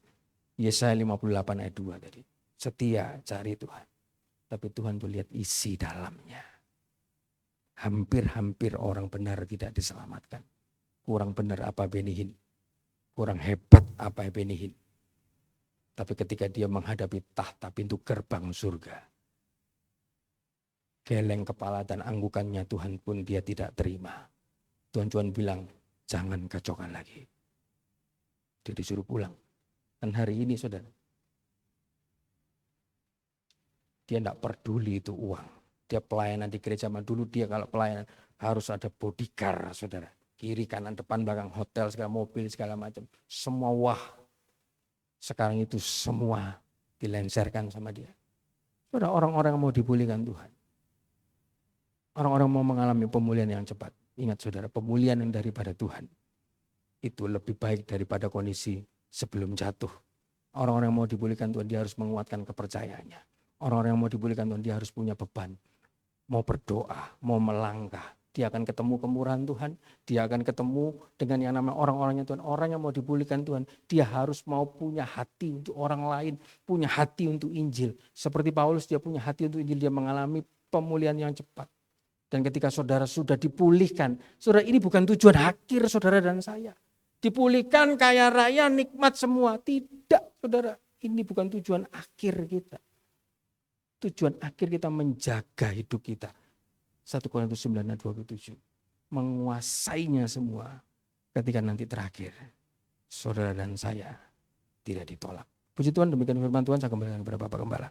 Yesaya 58 ayat 2 tadi. Setia cari Tuhan. Tapi Tuhan tuh lihat isi dalamnya. Hampir-hampir orang benar tidak diselamatkan. Kurang benar apa Benihin. Kurang hebat apa Benihin. Tapi ketika dia menghadapi tahta pintu gerbang surga. Geleng kepala dan anggukannya Tuhan pun dia tidak terima. Tuhan bilang, jangan kacaukan lagi. Dia disuruh pulang. Dan hari ini, saudara, dia tidak peduli itu uang. Dia pelayanan di gereja zaman dulu, dia kalau pelayanan harus ada bodyguard, saudara. Kiri, kanan, depan, belakang, hotel, segala mobil, segala macam. Semua wah. Sekarang itu semua dilenserkan sama dia. Saudara, orang-orang mau dipulihkan Tuhan. Orang-orang mau mengalami pemulihan yang cepat. Ingat saudara, pemulihan yang daripada Tuhan itu lebih baik daripada kondisi sebelum jatuh. Orang-orang yang mau dipulihkan Tuhan, dia harus menguatkan kepercayaannya. Orang-orang yang mau dipulihkan Tuhan, dia harus punya beban. Mau berdoa, mau melangkah. Dia akan ketemu kemurahan Tuhan. Dia akan ketemu dengan yang namanya orang-orangnya Tuhan. Orang yang mau dipulihkan Tuhan, dia harus mau punya hati untuk orang lain. Punya hati untuk Injil. Seperti Paulus, dia punya hati untuk Injil. Dia mengalami pemulihan yang cepat. Dan ketika saudara sudah dipulihkan, saudara, ini bukan tujuan akhir saudara dan saya. Dipulihkan, kaya raya, nikmat semua. Tidak, saudara. Ini bukan tujuan akhir kita. Tujuan akhir kita menjaga hidup kita. 1 Korintus 9 ayat 27. Menguasainya semua ketika nanti terakhir. Saudara dan saya tidak ditolak. Puji Tuhan, demikian firman Tuhan. Saya kembalikan kepada Bapak Gembala.